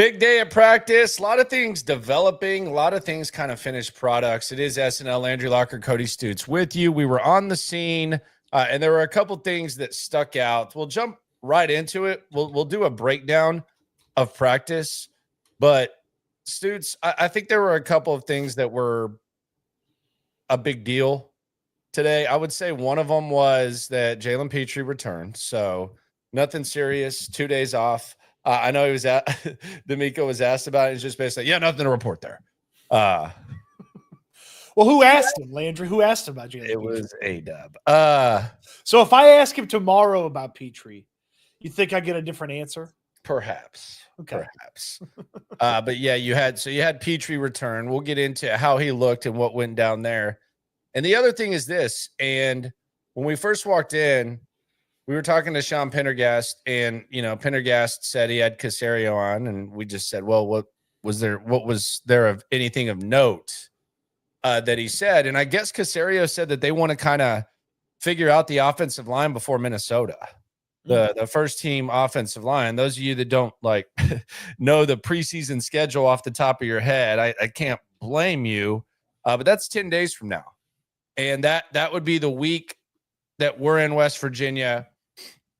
Big day at practice. A lot of things developing, a lot of things kind of finished products. It is SNL, Andrew Locker, Cody Stutes with you. We were on the scene, and there were a couple things that stuck out. We'll jump right into it. We'll do a breakdown of practice. But, Stutes, I think there were a couple of things that were a big deal today. I would say one of them was that Jalen Petrie returned. So nothing serious, 2 days off. I know he was D'Amico was asked about it. He's just basically, nothing to report there. Well, who asked him, Landry? Who asked him about Jalen Petrie? It was A-Dub. So if I ask him tomorrow about Petrie, you think I get a different answer? Perhaps. Okay. Perhaps. But yeah, you had Petrie return. We'll get into how he looked and what went down there. And the other thing is this, and when we first walked in, we were talking to Sean Pendergast, and Pendergast said he had Caserio on, and we just said, well, what was there of anything of note that he said? And I guess Caserio said that they want to kind of figure out the offensive line before Minnesota, the first team offensive line. Those of you that don't know the preseason schedule off the top of your head, I can't blame you, but that's 10 days from now, and that would be the week that we're in West Virginia.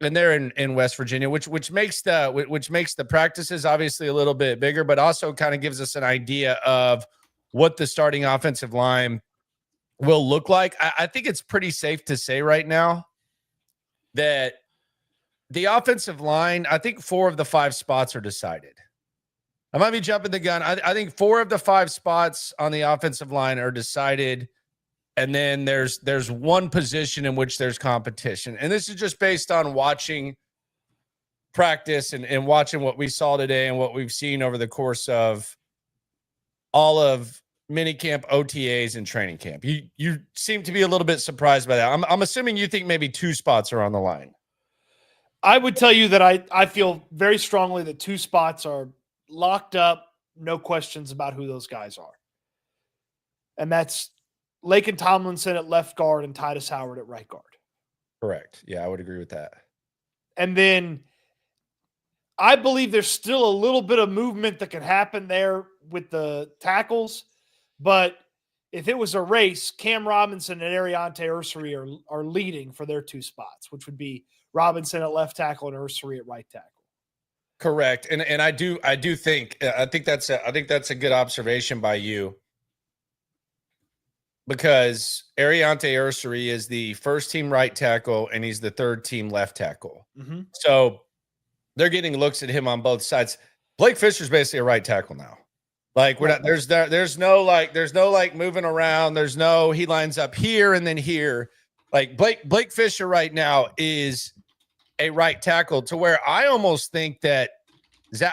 And they're in West Virginia, which makes the practices obviously a little bit bigger, but also kind of gives us an idea of what the starting offensive line will look like. I think it's pretty safe to say right now that the offensive line, I think 4 of the 5 spots are decided. I might be jumping the gun. I think 4 of the 5 spots on the offensive line are decided. And then there's one position in which there's competition. And this is just based on watching practice and watching what we saw today and what we've seen over the course of all of minicamp, OTAs, and training camp. You seem to be a little bit surprised by that. I'm assuming you think maybe 2 spots are on the line. I would tell you that I feel very strongly that 2 spots are locked up, no questions about who those guys are. And that's Laken Tomlinson at left guard and Titus Howard at right guard. Correct. Yeah, I would agree with that. And then I believe there's still a little bit of movement that can happen there with the tackles. But if it was a race, Cam Robinson and Ariante Ursery are leading for their 2 spots, which would be Robinson at left tackle and Ursery at right tackle. Correct. And I think that's a good observation by you. Because Ariante Ursery is the first team right tackle and he's the third team left tackle. Mm-hmm. So they're getting looks at him on both sides. Blake Fisher's basically a right tackle now. We're not, there's no moving around. There's no, he lines up here and then here. Blake Fisher right now is a right tackle, to where I almost think that is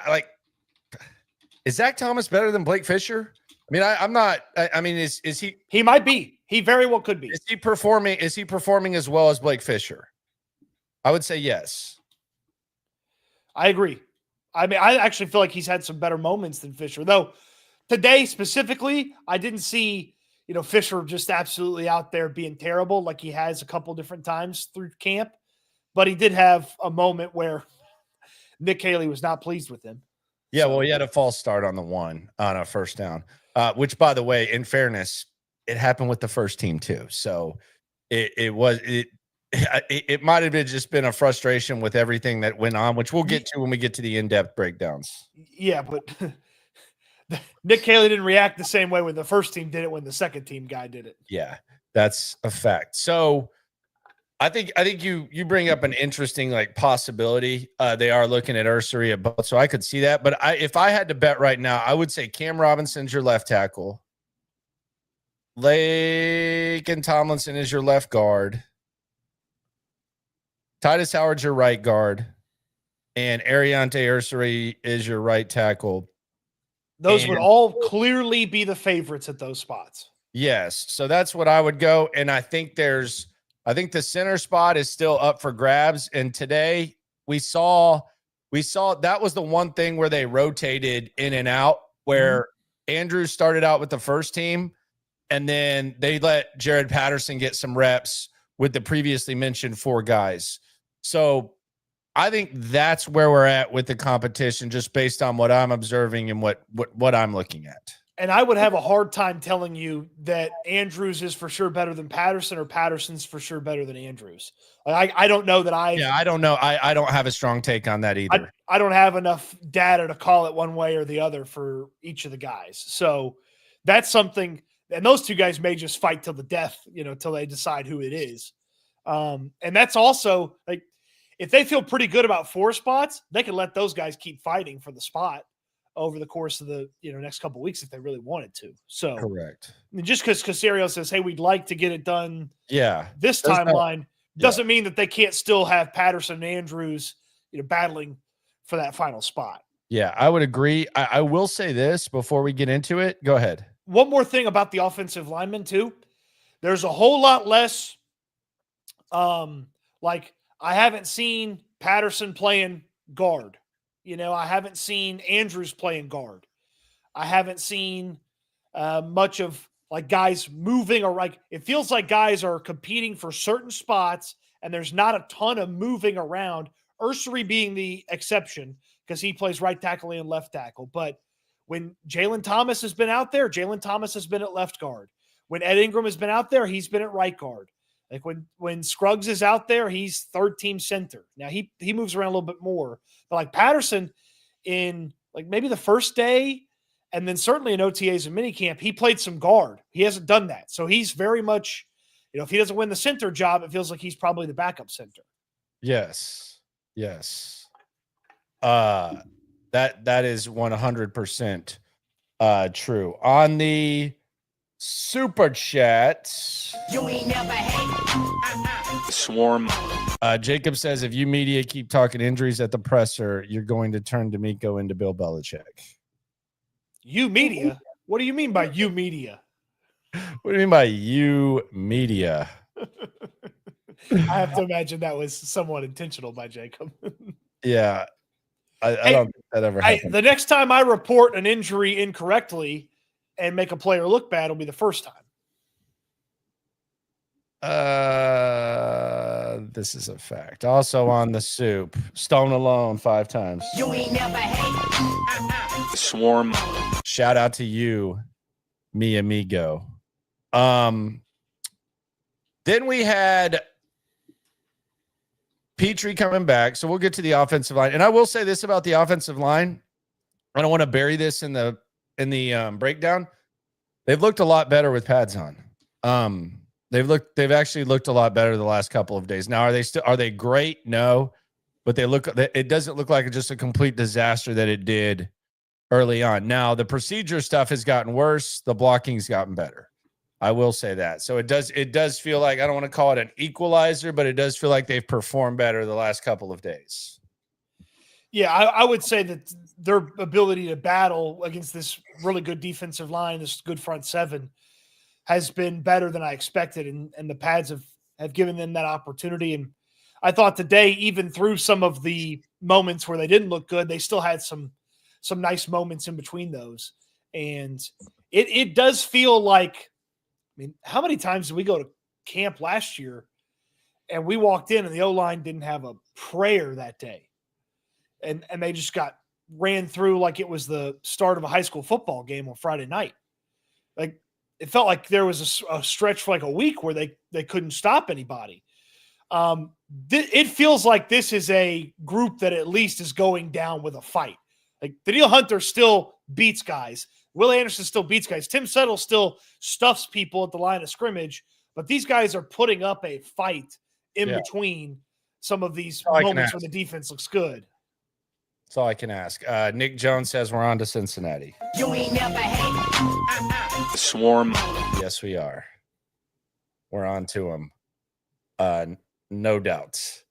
Zach Thomas better than Blake Fisher? I mean, I'm not. I mean, is he? He might be. He very well could be. Is he performing as well as Blake Fisher? I would say yes. I agree. I mean, I actually feel like he's had some better moments than Fisher, though. Today specifically, I didn't see Fisher just absolutely out there being terrible like he has a couple different times through camp, but he did have a moment where Nick Haley was not pleased with him. Yeah, well, he had a false start on a first down. Which, by the way, in fairness, it happened with the first team too. So it might have just been a frustration with everything that went on, which we'll get to when we get to the in-depth breakdowns. Yeah, but Nick Haley didn't react the same way when the first team did it when the second team guy did it. Yeah, that's a fact. So I think you bring up an interesting possibility. They are looking at Ursery at both, so I could see that. But if I had to bet right now, I would say Cam Robinson's your left tackle, Laken Tomlinson is your left guard, Titus Howard's your right guard, and Ariante Ursery is your right tackle. Those would all clearly be the favorites at those spots. Yes, so that's what I would go, and I think the center spot is still up for grabs. And today we saw that was the one thing where they rotated in and out, where Andrews started out with the first team, and then they let Jared Patterson get some reps with the previously mentioned 4 guys. So I think that's where we're at with the competition, just based on what I'm observing and what I'm looking at. And I would have a hard time telling you that Andrews is for sure better than Patterson or Patterson's for sure better than Andrews. Like, I don't know that I don't know. I don't have a strong take on that either. I don't have enough data to call it one way or the other for each of the guys. So that's something, and those two guys may just fight till the death, till they decide who it is. And that's also like, if they feel pretty good about 4 spots, they can let those guys keep fighting for the spot over the course of the next couple of weeks if they really wanted to. So correct. Just because Caserio says, "Hey, we'd like to get it done," this There's timeline doesn't mean that they can't still have Patterson and Andrews, battling for that final spot. Yeah, I would agree. I will say this before we get into it. Go ahead. One more thing about the offensive linemen too. There's a whole lot less. Like, I haven't seen Patterson playing guard. I haven't seen Andrews playing guard. I haven't seen much of like guys moving, or like it feels like guys are competing for certain spots and there's not a ton of moving around. Ursery being the exception because he plays right tackle and left tackle. But when Jalen Thomas has been out there, Jalen Thomas has been at left guard. When Ed Ingram has been out there, he's been at right guard. Like when Scruggs is out there, he's third team center. Now he moves around a little bit more, but like Patterson in like maybe the first day, and then certainly in OTAs and minicamp, he played some guard. He hasn't done that. So he's very much, if he doesn't win the center job, it feels like he's probably the backup center. Yes. That is 100% true. On the super chat, you ain't never hate. Swarm. Jacob says, if you media keep talking injuries at the presser, you're going to turn D'Amico into Bill Belichick. You media? What do you mean by you media? What do you mean by you media? I have to imagine that was somewhat intentional by Jacob. Yeah. I don't think that ever happened. The next time I report an injury incorrectly and make a player look bad, will be the first time. This is a fact. Also on the soup, Stone Alone 5 times. You ain't never hate. Swarm. Shout out to you, mi amigo. Then we had Petrie coming back. So we'll get to the offensive line. And I will say this about the offensive line. I don't want to bury this in the breakdown. They've looked a lot better with pads on. They've actually looked a lot better the last couple of days. Now, are they great? No, but it doesn't look like just a complete disaster that it did early on. Now, the procedure stuff has gotten worse. The blocking's gotten better. I will say that. So it does feel like, I don't want to call it an equalizer, but it does feel like they've performed better the last couple of days. Yeah, I would say that their ability to battle against this really good defensive line, this good front seven, has been better than I expected, and the pads have given them that opportunity. And I thought today, even through some of the moments where they didn't look good, they still had some nice moments in between those. And it does feel like, I mean, how many times did we go to camp last year and we walked in and the O-line didn't have a prayer that day? And they just got ran through like it was the start of a high school football game on Friday night. Like, it felt like there was a stretch for like a week where they couldn't stop anybody. It feels like this is a group that at least is going down with a fight. Like, Daniil Hunter still beats guys. Will Anderson still beats guys. Tim Settle still stuffs people at the line of scrimmage. But these guys are putting up a fight in between some of these moments when the defense looks good. That's all I can ask. Nick Jones says we're on to Cincinnati. You ain't never hate. Swarm. Yes, we are. We're on to them. No doubts.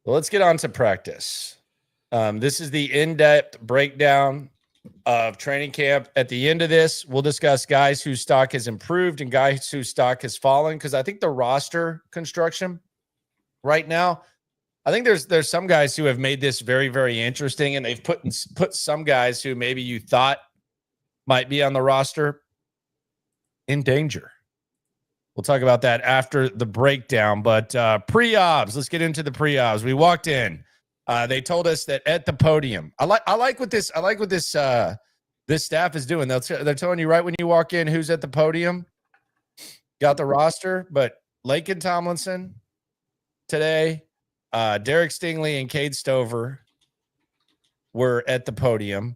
Well, let's get on to practice. This is the in-depth breakdown of training camp. At the end of this, we'll discuss guys whose stock has improved and guys whose stock has fallen, because I think the roster construction right now, I think there's some guys who have made this very, very interesting, and they've put some guys who maybe you thought might be on the roster in danger. We'll talk about that after the breakdown, but pre-obs, let's get into the pre-obs. We walked in. They told us that at the podium. I like what this this staff is doing. They're telling you right when you walk in who's at the podium. Got the roster, but Laken Tomlinson today, Derek Stingley and Cade Stover were at the podium.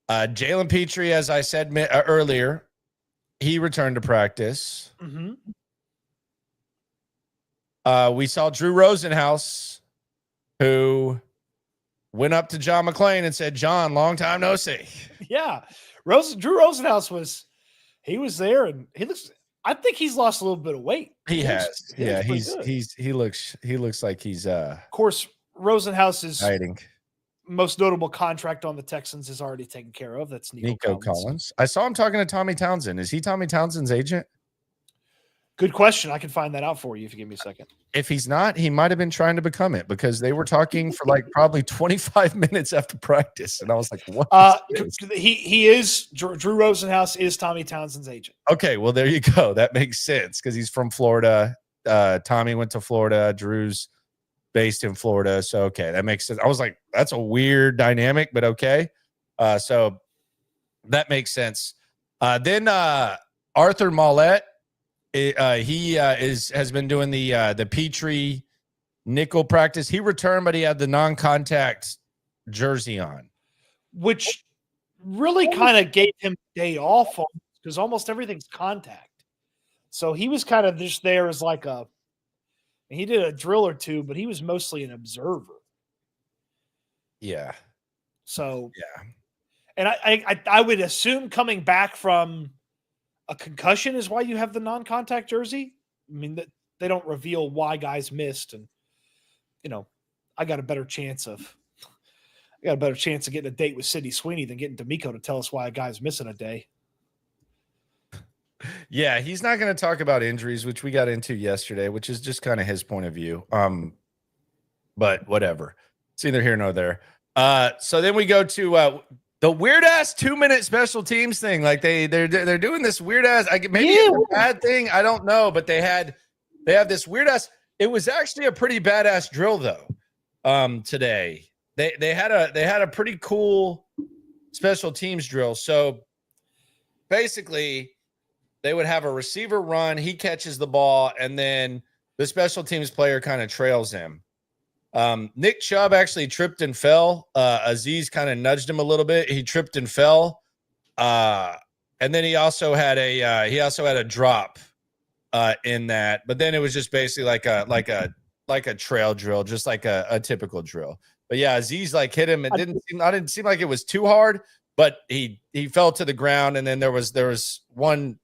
Jalen Petrie, as I said earlier, he returned to practice. Mm-hmm. We saw Drew Rosenhaus, who went up to John McClain and said, "John, long time no see." Yeah, Drew Rosenhaus was there, and I think he's lost a little bit of weight. He has. Yeah, he looks like he's Of course, Rosenhaus's hiding. Most notable contract on the Texans is already taken care of. That's Nico Collins. I saw him talking to Tommy Townsend. Is he Tommy Townsend's agent? Good question. I can find that out for you if you give me a second. If he's not, he might have been trying to become it, because they were talking for like probably 25 minutes after practice. And I was like, what? He is. Drew Rosenhaus is Tommy Townsend's agent. Okay, well, there you go. That makes sense because he's from Florida. Tommy went to Florida. Drew's based in Florida. So, okay, that makes sense. I was like, that's a weird dynamic, but okay. So that makes sense. Then Arthur Mollett, he has been doing the Petrie nickel practice. He returned, but he had the non-contact jersey on, which really kind of gave him a day off because almost everything's contact. So he was kind of just there as like he did a drill or two, but he was mostly an observer. Yeah. So yeah, and I would assume coming back from a concussion is why you have the non-contact jersey. I mean, that they don't reveal why guys missed, and I got a better chance of getting a date with Sidney Sweeney than getting D'Amico to tell us why a guy's missing a day. Yeah, he's not going to talk about injuries, which we got into yesterday, which is just kind of his point of view. But whatever. It's neither here nor there. So then we go to the weird ass 2-minute special teams thing. Like they're doing this weird ass. Maybe it's a bad thing. I don't know, but they have this weird ass. It was actually a pretty badass drill though. Today they had a pretty cool special teams drill. So basically, they would have a receiver run. He catches the ball, and then the special teams player kind of trails him. Nick Chubb actually tripped and fell. Aziz kind of nudged him a little bit. He tripped and fell. And then he also had a drop in that. But then it was just basically like a trail drill, just like a typical drill. But yeah, Aziz like hit him. It didn't seem like it was too hard, but he fell to the ground, and then there was one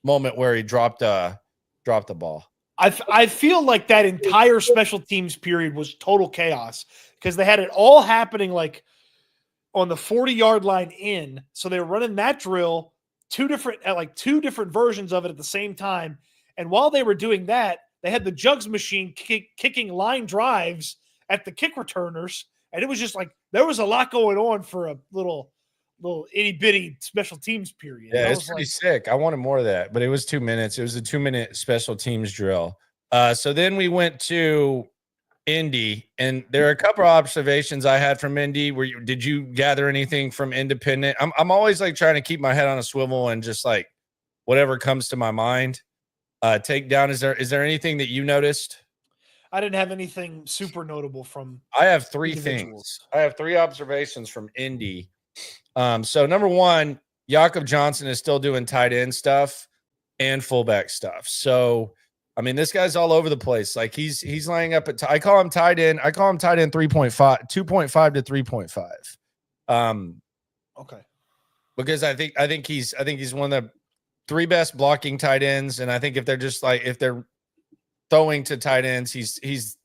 moment where he dropped the ball. I feel like that entire special teams period was total chaos because they had it all happening like on the 40-yard line in. So they were running that drill, two different versions of it at the same time. And while they were doing that, they had the jugs machine kicking line drives at the kick returners. And it was just like there was a lot going on for a little itty bitty special teams period. Yeah, it's pretty sick. I wanted more of that, but it was 2 minutes. It was a 2-minute special teams drill. So then we went to Indy, and there are a couple of observations I had from Indy. Did you gather anything from Independent? I'm always like trying to keep my head on a swivel and just like whatever comes to my mind. Take down. Is there anything that you noticed? I didn't have anything super notable from. I have three things. I have 3 observations from Indy. So number one, Jakob Johnson is still doing tight end stuff and fullback stuff. So, I mean, this guy's all over the place. Like he's lining up at, I call him tight end 3.5, 2.5 to 3.5. Okay. Because I think he's one of the 3 best blocking tight ends. And I think if they're throwing to tight ends, he's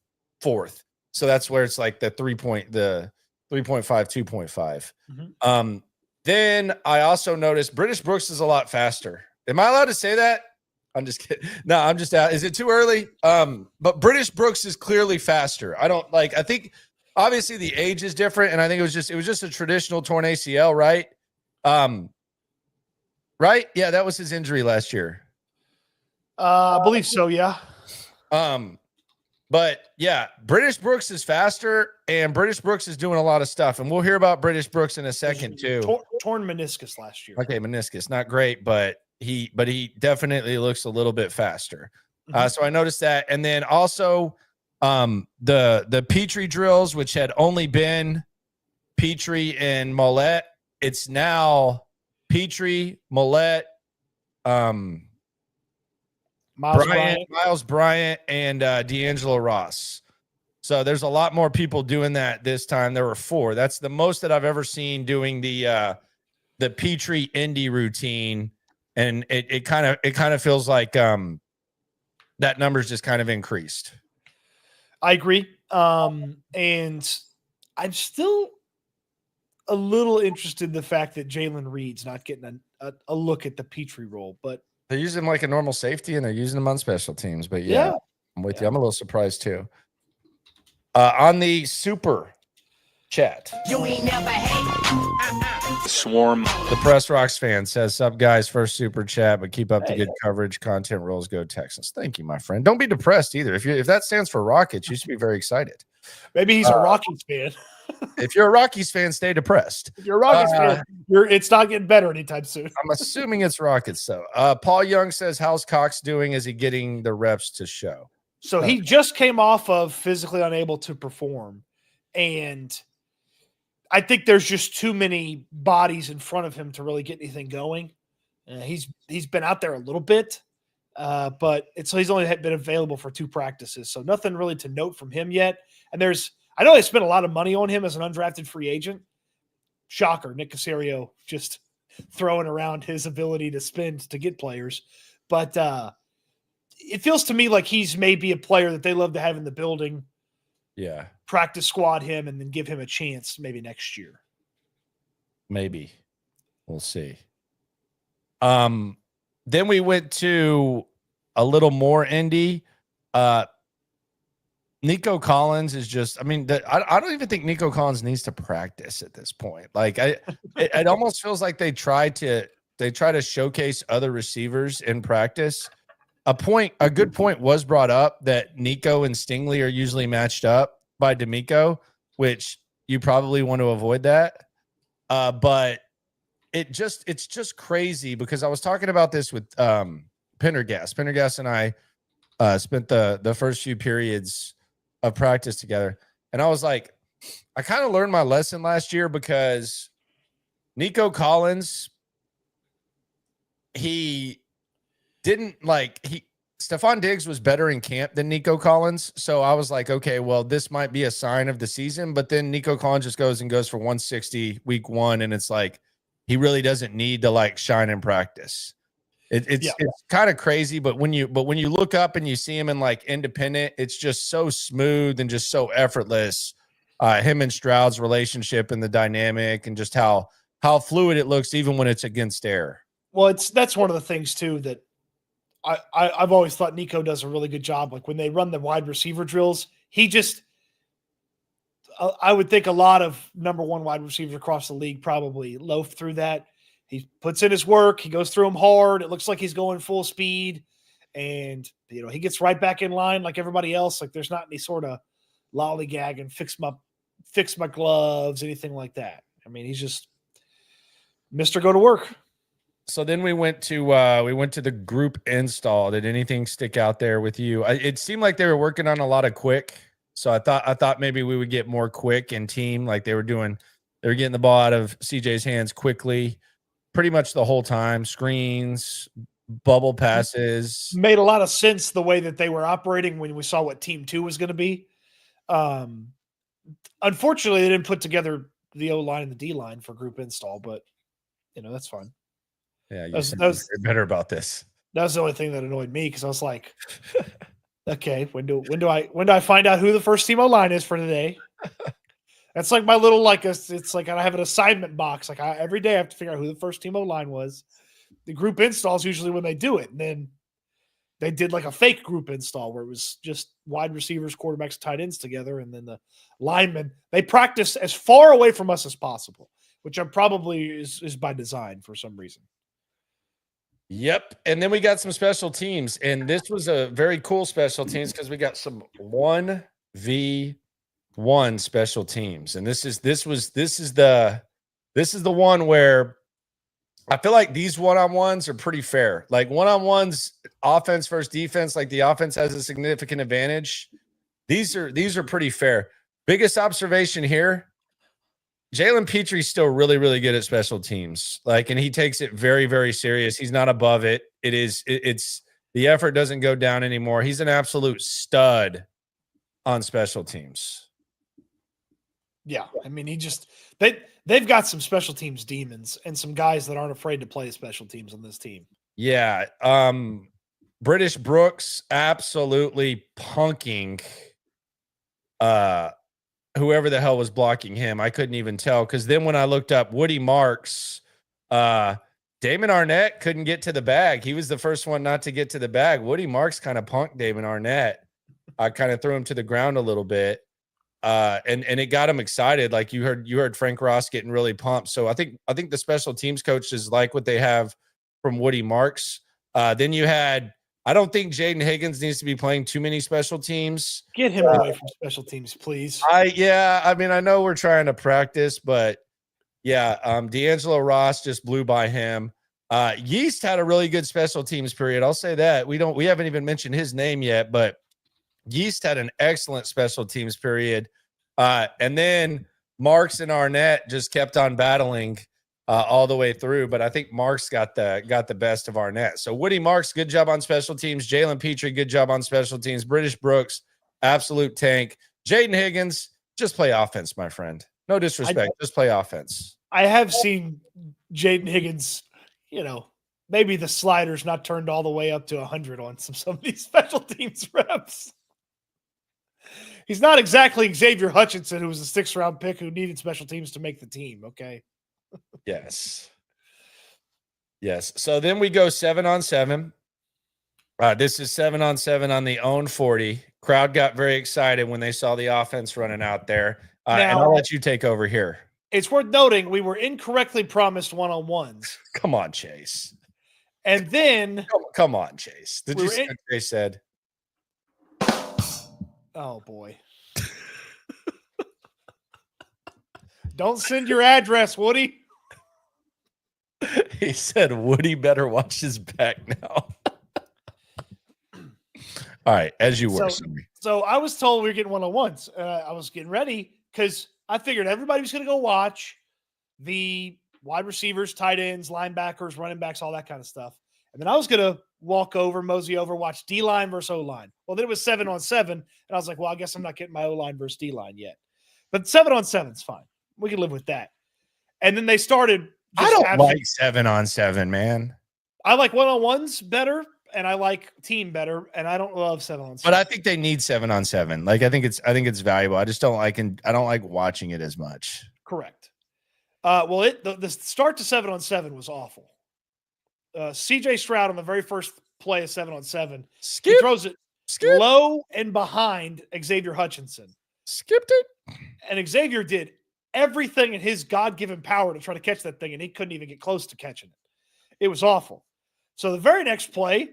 4th. So that's where it's like the 3.5, 2.5. Mm-hmm. Then I also noticed British Brooks is a lot faster. Am I allowed to say that? I'm just kidding. No, I'm just out. Is it too early? But British Brooks is clearly faster. I think obviously the age is different, and I think it was just a traditional torn ACL, right? Right? Yeah, that was his injury last year. I believe so, yeah. But yeah, British Brooks is faster, and British Brooks is doing a lot of stuff. And we'll hear about British Brooks in a second too. Torn meniscus last year. Okay, meniscus, not great, but he definitely looks a little bit faster. So I noticed that. And then also the Petrie drills, which had only been Petrie and Mollett, it's now Petrie, Mollett, Miles Bryant, and D'Angelo Ross. So there's a lot more people doing that this time. There were 4. That's the most that I've ever seen doing the Petrie Indy routine, and it kind of feels like that number's just kind of increased. I agree, and I'm still a little interested in the fact that Jalen Reed's not getting a look at the Petrie role, but they're using him like a normal safety, and they're using him on special teams. But yeah. I'm with you. I'm a little surprised too. On the super chat, you ain't never hate. Swarm. The Press Rocks fan says, "Sup guys, first super chat, but keep up the good coverage. Content rules. Go Texans." Thank you, my friend. Don't be depressed either. If that stands for Rockets, you should be very excited. Maybe he's a Rockies fan. If you're a Rockies fan, stay depressed. If you're a Rockies fan, it's not getting better anytime soon. I'm assuming it's Rockets, though. Paul Young says, "How's Cox doing? Is he getting the reps to show?" So he just came off of physically unable to perform, and I think there's just too many bodies in front of him to really get anything going. He's been out there a little bit, but he's only been available for 2 practices, so nothing really to note from him yet. And I know they spent a lot of money on him as an undrafted free agent. Shocker, Nick Caserio just throwing around his ability to spend to get players. But it feels to me like he's maybe a player that they love to have in the building. Yeah. Practice squad him and then give him a chance maybe next year. Maybe. We'll see. Then we went to a little more indie. Nico Collins is just, I don't even think Nico Collins needs to practice at this point. Like it almost feels like they try to showcase other receivers in practice. A good point was brought up that Nico and Stingley are usually matched up by D'Amico, which you probably want to avoid that. But it's just crazy because I was talking about this with Pendergast. Pendergast and I spent the first few periods of practice together. And I was like, I kind of learned my lesson last year because Nico Collins, Stephon Diggs was better in camp than Nico Collins. So I was like, okay, well, this might be a sign of the season. But then Nico Collins just goes for 160 week 1. And it's like, he really doesn't need to shine in practice. It's kind of crazy, but when you look up and you see him in independent, it's just so smooth and just so effortless. Him and Stroud's relationship and the dynamic and just how fluid it looks even when it's against air. Well, that's one of the things too that I've always thought Nico does a really good job. Like when they run the wide receiver drills, he just I would think a lot of number 1 wide receivers across the league probably loaf through that. He puts in his work. He goes through them hard. It looks like he's going full speed. And, he gets right back in line like everybody else. Like there's not any sort of lollygag and fix my gloves, anything like that. I mean, he's just Mr. Go to work. So then we went to the group install. Did anything stick out there with you? It seemed like they were working on a lot of quick. So I thought maybe we would get more quick and team like they were getting the ball out of CJ's hands quickly. Pretty much the whole time, screens, bubble passes. Made a lot of sense the way that they were operating when we saw what Team 2 was going to be. Unfortunately, they didn't put together the O-line and the D-line for group install, but, that's fine. Yeah, you're better about this. That was the only thing that annoyed me because I was like, okay, when do I find out who the first team O-line is for today? That's like my little it's like I have an assignment box. Like every day I have to figure out who the first team O-line was. The group install is usually when they do it. And then they did like a fake group install where it was just wide receivers, quarterbacks, tight ends together. And then the linemen, they practice as far away from us as possible, which I'm probably is by design for some reason. Yep. And then we got some special teams. And this was a very cool special teams because we got some 1v1 special teams. And this is the one where I feel like these one-on-ones are pretty fair. Like one-on-ones, offense versus defense, like the offense has a significant advantage. These are pretty fair. Biggest observation here, Jalen Petry's still really, really good at special teams. Like, and he takes it very, very serious. He's not above it. It's the effort doesn't go down anymore. He's an absolute stud on special teams. Yeah. I mean, they've got some special teams demons and some guys that aren't afraid to play special teams on this team. Yeah. British Brooks absolutely punking whoever the hell was blocking him. I couldn't even tell, because then when I looked up Woody Marks, Damon Arnett couldn't get to the bag. He was the first one not to get to the bag. Woody Marks kind of punked Damon Arnett. I kind of threw him to the ground a little bit. And it got him excited. Like you heard Frank Ross getting really pumped. So I think the special teams coaches like what they have from Woody Marks. Then you had, I don't think Jaden Higgins needs to be playing too many special teams. Get him away from special teams, please. I mean, I know we're trying to practice, but yeah, D'Angelo Ross just blew by him. Yeast had a really good special teams period. I'll say that. We haven't even mentioned his name yet, but Yeast had an excellent special teams period. And then Marks and Arnett just kept on battling all the way through. But I think Marks got the best of Arnett. So Woody Marks, good job on special teams. Jalen Petry, good job on special teams. British Brooks, absolute tank. Jaden Higgins, just play offense, my friend. No disrespect, just play offense. I have seen Jaden Higgins, maybe the slider's not turned all the way up to 100 on some of these special teams reps. He's not exactly Xavier Hutchinson, who was a 6th-round pick who needed special teams to make the team, okay? Yes. So then we go 7-on-7. This is 7-on-7 on the own 40. Crowd got very excited when they saw the offense running out there. And I'll let you take over here. It's worth noting we were incorrectly promised one-on-ones. Come on, Chase. And then... Come on, Chase. Did you see what Chase said? Oh, boy. Don't send your address, Woody. He said Woody better watch his back now. All right, as you were. So I was told we were getting one-on-ones. I was getting ready because I figured everybody was going to go watch the wide receivers, tight ends, linebackers, running backs, all that kind of stuff. And then I was going to mosey over, watch D-line versus O-line. Well, then it was 7-on-7, and I was like, well, I guess I'm not getting my O-line versus D-line yet. But 7-on-7 is fine. We can live with that. And then they started. I don't like 7-on-7, man. I like one-on-ones better, and I like team better, and I don't love 7-on-7. But I think they need 7-on-7. Like I think it's valuable. I just don't like I don't like watching it as much. Correct. The start to 7-on-7 was awful. CJ Stroud on the very first play of 7-on-7. He throws it low and behind Xavier Hutchinson. Skipped it. And Xavier did everything in his God-given power to try to catch that thing, and he couldn't even get close to catching it. It was awful. So the very next play,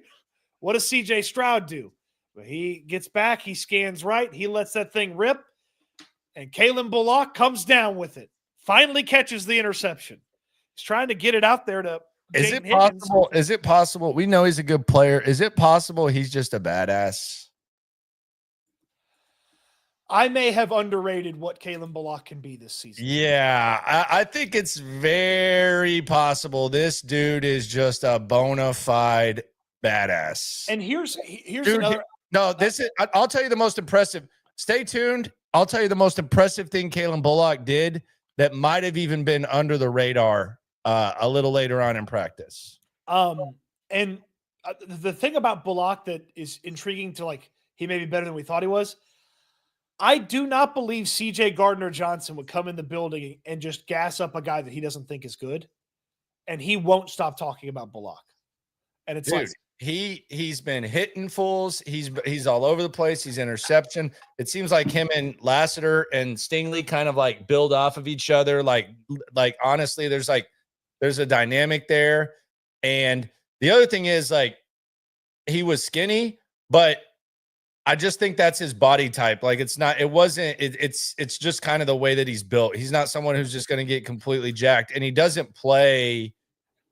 what does CJ Stroud do? Well, he gets back, he scans right, he lets that thing rip, and Kalen Bullock comes down with it. Finally catches the interception. He's trying to get it out there to Is it possible? Is it possible? We know he's a good player. Is it possible he's just a badass? I may have underrated what Kalen Bullock can be this season. Yeah, I think it's very possible this dude is just a bona fide badass. And here's dude, another. No, I'll tell you the most impressive. Stay tuned. I'll tell you the most impressive thing Kalen Bullock did that might have even been under the radar a little later on in practice. And the thing about Bullock that is intriguing to he may be better than we thought he was. I do not believe CJ Gardner-Johnson would come in the building and just gas up a guy that he doesn't think is good. And he won't stop talking about Bullock. And it's he's been hitting fools. He's all over the place. He's interception. It seems like him and Lassiter and Stingley kind of build off of each other. Like honestly, there's a dynamic there. And The other thing is, like, he was skinny, but I just think that's his body type. Like, it's just kind of the way that he's built. He's not someone who's just going to get completely jacked, and he doesn't play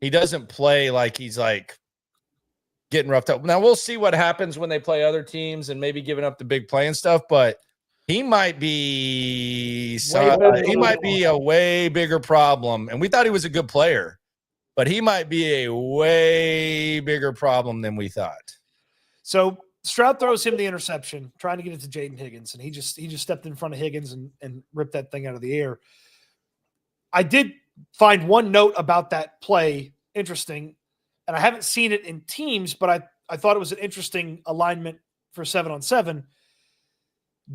like he's like getting roughed up. Now we'll see what happens when they play other teams and maybe giving up the big play and stuff, but he might be a way bigger problem. And we thought he was a good player, but he might be a way bigger problem than we thought. So Stroud throws him the interception, trying to get it to Jaden Higgins, and he just stepped in front of Higgins and ripped that thing out of the air. I did find one note about that play interesting, and I haven't seen it in teams, but I thought it was an interesting alignment for 7-on-7.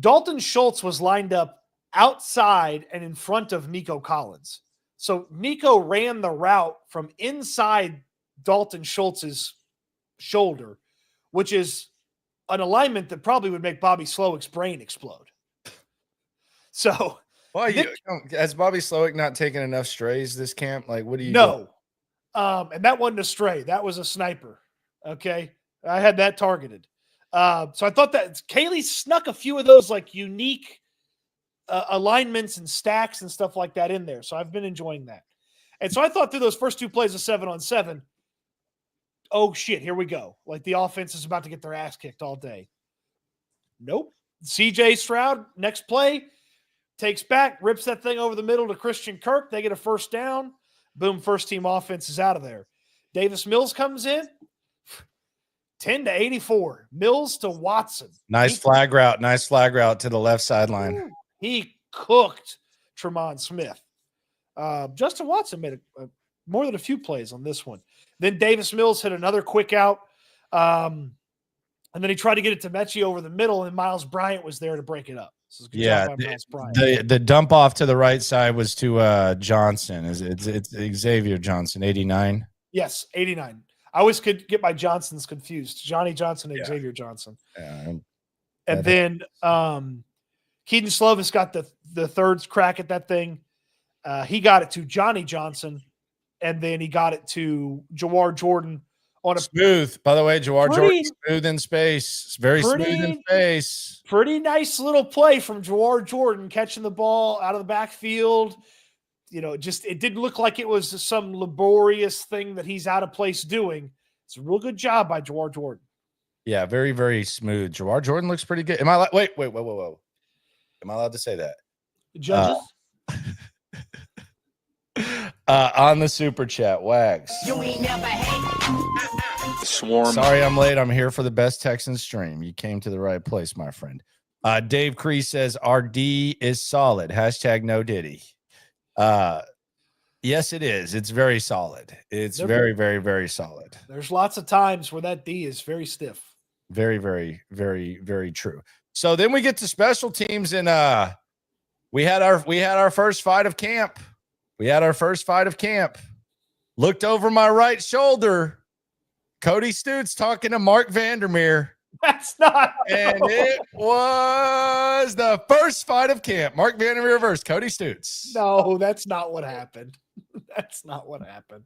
Dalton Schultz was lined up outside and in front of Nico Collins. So Nico ran the route from inside Dalton Schultz's shoulder, which is an alignment that probably would make Bobby Slowick's brain explode. So, well, has Bobby Slowick not taken enough strays this camp? Like, what do you? No, and that wasn't a stray. That was a sniper. Okay, I had that targeted. So I thought that Kaylee snuck a few of those like unique alignments and stacks and stuff like that in there. So I've been enjoying that. And so I thought through those first two plays of 7-on-7, oh shit, here we go. Like the offense is about to get their ass kicked all day. Nope. CJ Stroud, next play, takes back, rips that thing over the middle to Christian Kirk. They get a first down. Boom, first team offense is out of there. Davis Mills comes in. 10-84. Mills to Watson. Nice flag route to the left sideline. He cooked Tremont Smith. Justin Watson made more than a few plays on this one. Then Davis Mills hit another quick out. And then he tried to get it to Mechie over the middle, and Miles Bryant was there to break it up. So Miles Bryant. The dump off to the right side was to Johnson. It's Xavier Johnson, 89? Yes, 89. I always could get my Johnsons confused. Johnny Johnson and Xavier Johnson. Yeah. And then Keaton Slovis got the third crack at that thing. He got it to Johnny Johnson, and then he got it to Jawar Jordan on a smooth. By the way, Jawar Jordan smooth in space. Very smooth in space. Pretty nice little play from Jawar Jordan catching the ball out of the backfield. You know, it didn't look like it was some laborious thing that he's out of place doing. It's a real good job by Jawar Jordan. Yeah, very, very smooth. Jawar Jordan looks pretty good. Am I wait. Am I allowed to say that? Judges? On the super chat, Wags. You ain't never hate. Swarm. Sorry I'm late. I'm here for the best Texans stream. You came to the right place, my friend. Dave Cree says RD is solid. # no Diddy. Yes, it is. It's very solid. It's very, very, very solid. There's lots of times where that D is very stiff. Very, very, very, very true. So then we get to special teams, and we had our first fight of camp. Looked over my right shoulder. Cody Stutes talking to Mark Vandermeer. That's not. And it was the first fight of camp. Mark Vandermeer versus Cody Stutes. No, that's not what happened. That's not what happened.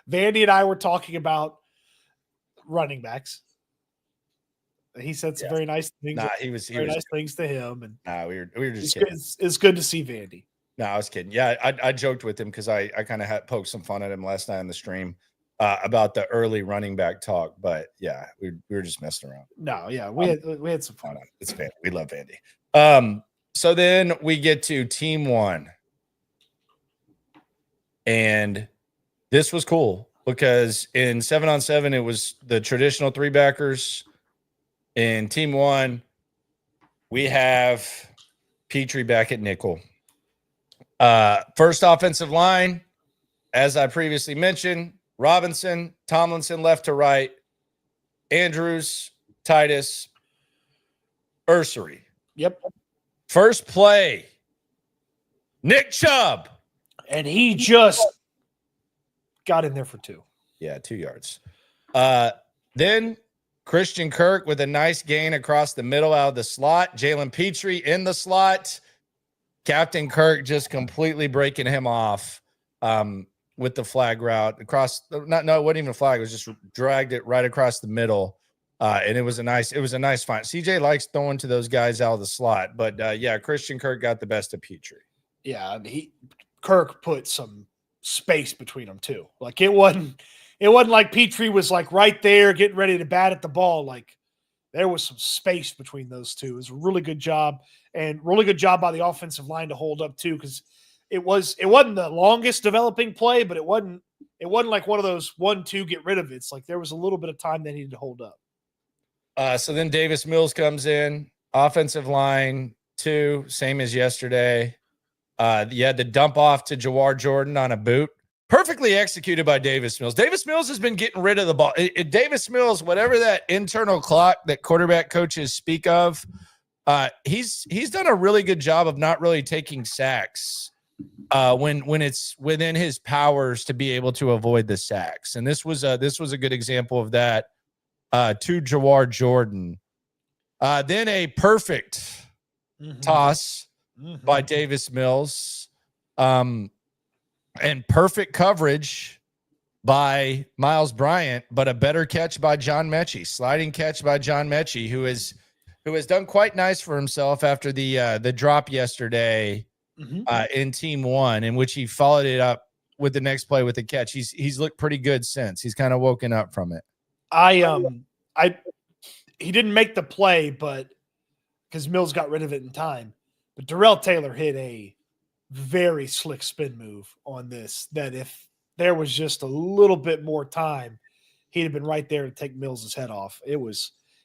Vandy and I were talking about running backs. He said some very nice things. He was nice things to him. And we were just kidding. It's good to see Vandy. No, I was kidding. Yeah, I joked with him because I kind of had poked some fun at him last night on the stream about the early running back talk. But yeah, we were just messing around. No, yeah, we had some fun. It's Vandy. We love Vandy. So then we get to team one. And this was cool because in 7-on-7, it was the traditional three backers. In team one, we have Petrie back at nickel. First offensive line, as I previously mentioned, Robinson, Tomlinson left to right, Andrews, Titus, Ursery. Yep. First play, Nick Chubb. And he just got in there for 2. Yeah, 2 yards. Then Christian Kirk with a nice gain across the middle out of the slot. Jalen Petrie in the slot. Captain Kirk just completely breaking him off. with the flag route across. It wasn't even a flag. It was just dragged it right across the middle. And it was a nice find. CJ likes throwing to those guys out of the slot, but Christian Kirk got the best of Petrie. Yeah, Kirk put some space between them too. Like it wasn't like Petrie was like right there getting ready to bat at the ball. Like there was some space between those two. It was a really good job, and really good job by the offensive line to hold up too, because it wasn't the longest developing play, but it wasn't like one of those 1-2 get rid of it. It's like there was a little bit of time they needed to hold up. So then Davis Mills comes in, offensive line 2, same as yesterday. You had to dump off to Jawar Jordan on a boot. Perfectly executed by Davis Mills. Davis Mills has been getting rid of the ball. Davis Mills, whatever that internal clock that quarterback coaches speak of, he's done a really good job of not really taking sacks when it's within his powers to be able to avoid the sacks. And this was a good example of that to Jawar Jordan. Then a perfect toss by Davis Mills. And perfect coverage by Miles Bryant, but a better catch by John Mechie, sliding catch by John Mechie, who has done quite nice for himself after the drop yesterday in Team 1, in which he followed it up with the next play with the catch. He's looked pretty good since. He's kind of woken up from it. He didn't make the play, but because Mills got rid of it in time. But Darrell Taylor hit a very slick spin move on this, that if there was just a little bit more time, he'd have been right there to take Mills' head off.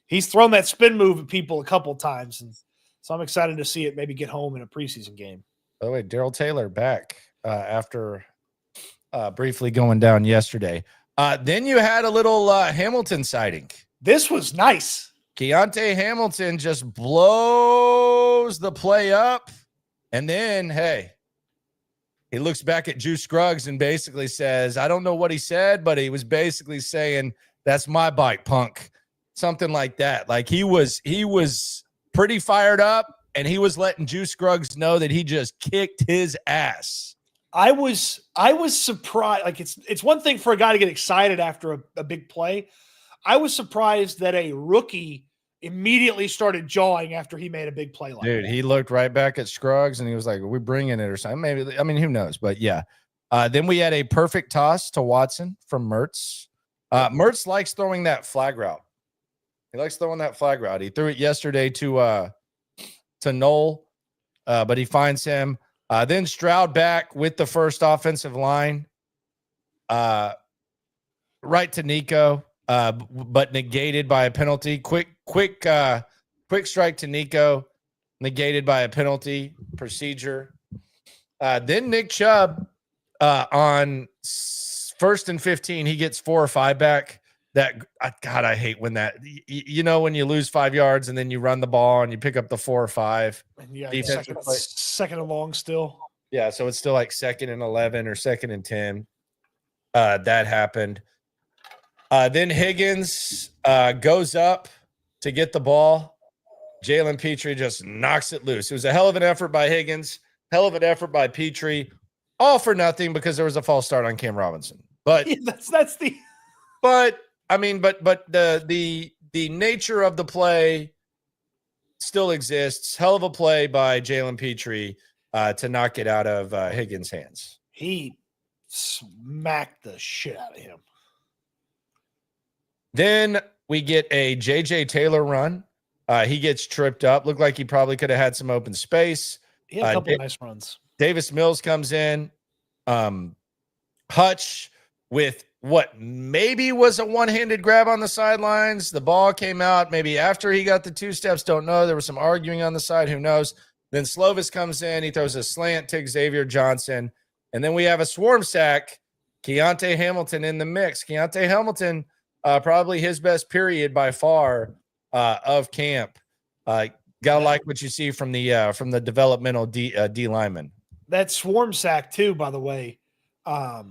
He's thrown that spin move at people a couple times, and so I'm excited to see it maybe get home in a preseason game. By the way, Darrell Taylor back after briefly going down yesterday. Then you had a little Hamilton sighting. This was nice. Keontae Hamilton just blows the play up, and then, hey, he looks back at Juice Scruggs and basically says, I don't know what he said, but he was basically saying, that's my bike, punk. Something like that. Like he was pretty fired up, and he was letting Juice Scruggs know that he just kicked his ass. I was surprised. Like it's one thing for a guy to get excited after a big play. I was surprised that a rookie immediately started jawing after he made a big play like that. He looked right back at Scruggs and he was like, are we bringing it or something? Maybe, I mean, who knows? But yeah. Then we had a perfect toss to Watson from Mertz. Mertz likes throwing that flag route. He likes throwing that flag route. He threw it yesterday to Knoll, but he finds him. Then Stroud back with the first offensive line. Right to Nico. But negated by a penalty. Quick strike to Nico, negated by a penalty procedure. Then Nick Chubb on 1st and 15, he gets 4 or 5 back. I hate when that, when you lose 5 yards and then you run the ball and you pick up the 4 or 5. Yeah, second and long still. Yeah, so it's still like 2nd and 11 or 2nd and 10. That happened. Then Higgins goes up to get the ball. Jalen Petrie just knocks it loose. It was a hell of an effort by Higgins, hell of an effort by Petrie, all for nothing because there was a false start on Cam Robinson. But yeah, that's the. But I mean, but the nature of the play still exists. Hell of a play by Jalen Petrie to knock it out of Higgins' hands. He smacked the shit out of him. Then we get a J.J. Taylor run. He gets tripped up. Looked like he probably could have had some open space. He had a couple of nice runs. Davis Mills comes in. Hutch with what maybe was a one-handed grab on the sidelines. The ball came out maybe after he got the 2 steps. Don't know. There was some arguing on the side. Who knows? Then Slovis comes in. He throws a slant to Xavier Johnson. And then we have a swarm sack. Keontae Hamilton in the mix. Keontae Hamilton, probably his best period by far of camp. Gotta like what you see from the developmental D lineman. That swarm sack too, by the way. I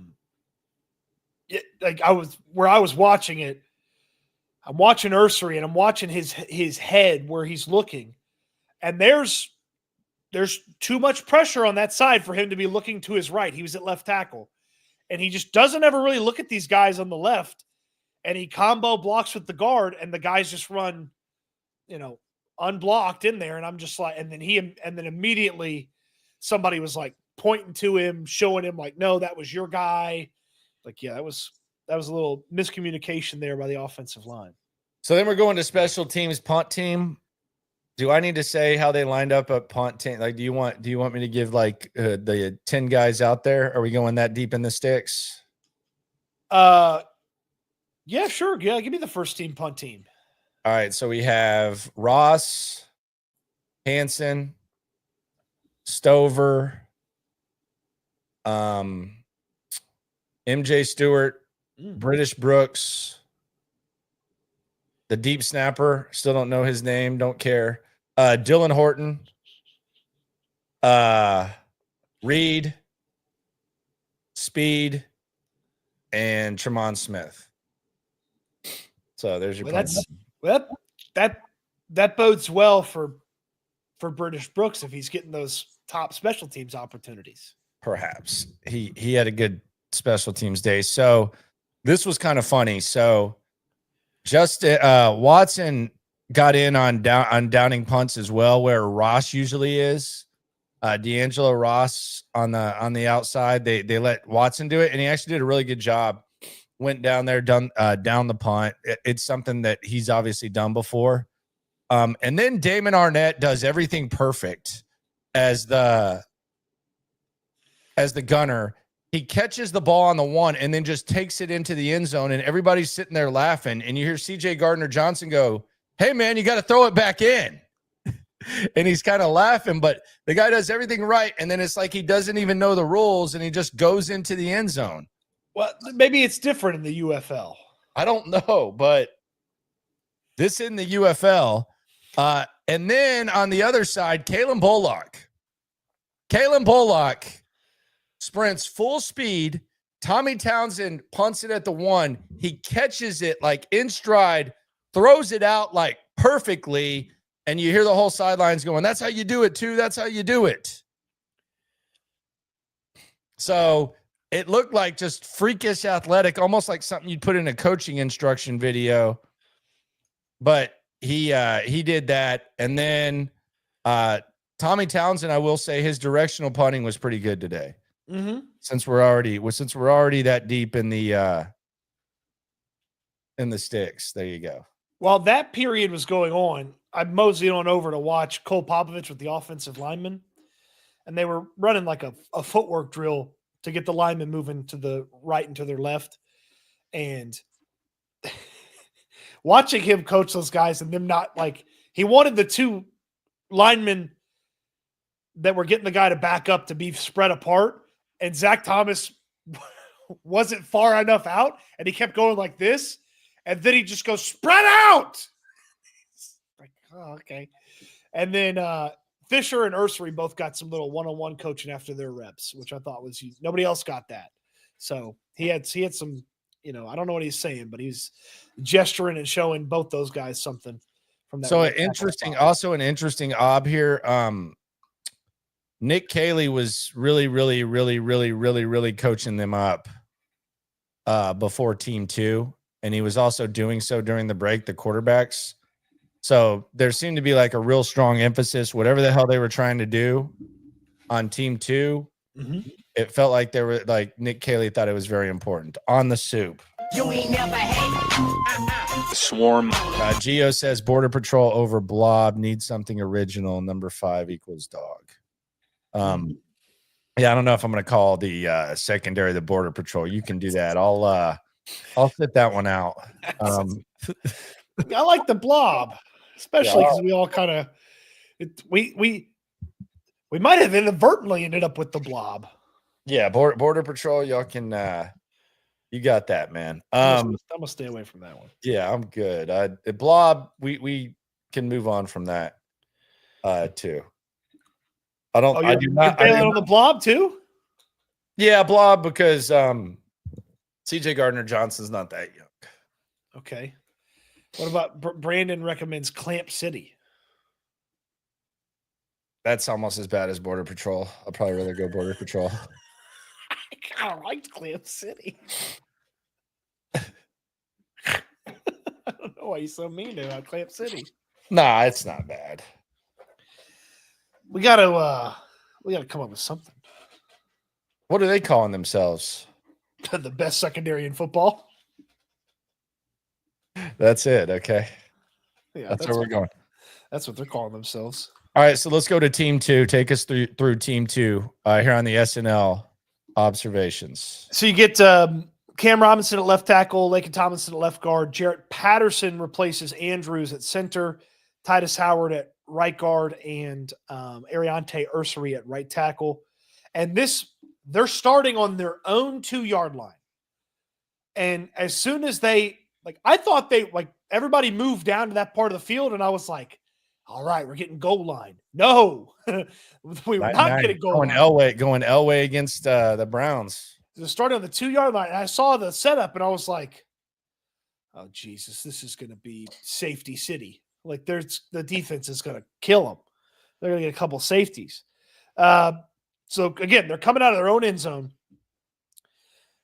was watching it. I'm watching Ursery and I'm watching his head where he's looking, and there's too much pressure on that side for him to be looking to his right. He was at left tackle, and he just doesn't ever really look at these guys on the left, and he combo blocks with the guard, and the guys just run, unblocked in there, and I'm just like, and then immediately somebody was like pointing to him, showing him like, no, that was your guy. Like, yeah, that was a little miscommunication there by the offensive line. So then we're going to special teams punt team. Do I need to say how they lined up at punt team? Like, do you want me to give like the 10 guys out there? Are we going that deep in the sticks? Yeah, sure. Yeah, give me the first team punt team. All right, so we have Ross, Hanson, Stover, MJ Stewart, British Brooks, the deep snapper, still don't know his name, don't care. Dylan Horton, Reed, Speed, and Tremont Smith. So there's your that bodes well for British Brooks if he's getting those top special teams opportunities. Perhaps he had a good special teams day. So this was kind of funny. So just Watson got in on downing punts as well, where Ross usually is. D'Angelo Ross on the outside. They let Watson do it, and he actually did a really good job. Went down there, down the punt. It's something that he's obviously done before. And then Damon Arnett does everything perfect as the gunner. He catches the ball on the one and then just takes it into the end zone, and everybody's sitting there laughing. And you hear CJ Gardner-Johnson go, "Hey man, you got to throw it back in." And he's kind of laughing, but the guy does everything right. And then it's like he doesn't even know the rules, and he just goes into the end zone. Well, maybe it's different in the UFL. I don't know, but this in the UFL. And then on the other side, Kalen Bullock sprints full speed. Tommy Townsend punts it at the one. He catches it like in stride, throws it out like perfectly. And you hear the whole sidelines going, "That's how you do it too. That's how you do it." So it looked like just freakish athletic, almost like something you'd put in a coaching instruction video. But he did that. And then Tommy Townsend, I will say his directional punting was pretty good today. Mm-hmm. Since we're already that deep in the sticks. There you go. While that period was going on, I moseyed on over to watch Cole Popovich with the offensive linemen, and they were running like a footwork drill to get the linemen moving to the right and to their left. And watching him coach those guys and them not like, he wanted the two linemen that were getting the guy to back up to be spread apart, and Zach Thomas wasn't far enough out, and he kept going like this, and then he just goes, "Spread out!" Like, oh, okay. And then Fisher and Ursary both got some little one-on-one coaching after their reps, which I thought was – nobody else got that. So he had some – I don't know what he's saying, but he's gesturing and showing both those guys something from that. So an interesting ob here. Nick Caley was really, really, really, really, really, really coaching them up before team 2. And he was also doing so during the break, the quarterbacks. So there seemed to be like a real strong emphasis, whatever the hell they were trying to do on team 2. Mm-hmm. It felt like they were like Nick Caley thought it was very important on the soup. You ain't never hate. Swarm. Gio says Border Patrol over Blob needs something original. Number 5 equals dog. Yeah, I don't know if I'm going to call the secondary the Border Patrol. You can do that. I'll fit that one out. I like the Blob, especially because we all kind of we might have inadvertently ended up with the Blob. Yeah, Border Patrol, y'all can you got that, man. I'm gonna stay away from that one. Yeah, I'm good. The Blob, we can move on from that too. I don't. I do not. You're on the Blob too. Yeah, Blob, because CJ Gardner-Johnson's not that young. Okay. What about Brandon recommends Clamp City? That's almost as bad as Border Patrol. I'll probably rather go Border Patrol. kind of liked Clamp City. I don't know why you're so mean about Clamp City. Nah, it's not bad. We gotta come up with something. What are they calling themselves? The best secondary in football. That's it. Okay. Yeah, That's where we're going. That's what they're calling themselves. All right. So let's go to team 2. Take us through team 2 here on the SNL observations. So you get Cam Robinson at left tackle, Laken Tomlinson at left guard, Jarrett Patterson replaces Andrews at center, Titus Howard at right guard, and Ariante Ursary at right tackle. And they're starting on their own 2-yard line. And as soon as I thought everybody moved down to that part of the field, and I was like, all right, we're getting goal line. No, we were not getting goal line. Going Elway against the Browns. They're starting on the 2-yard line. And I saw the setup, and I was like, oh, Jesus, this is going to be safety city. Like, the defense is going to kill them. They're going to get a couple safeties. So, again, they're coming out of their own end zone.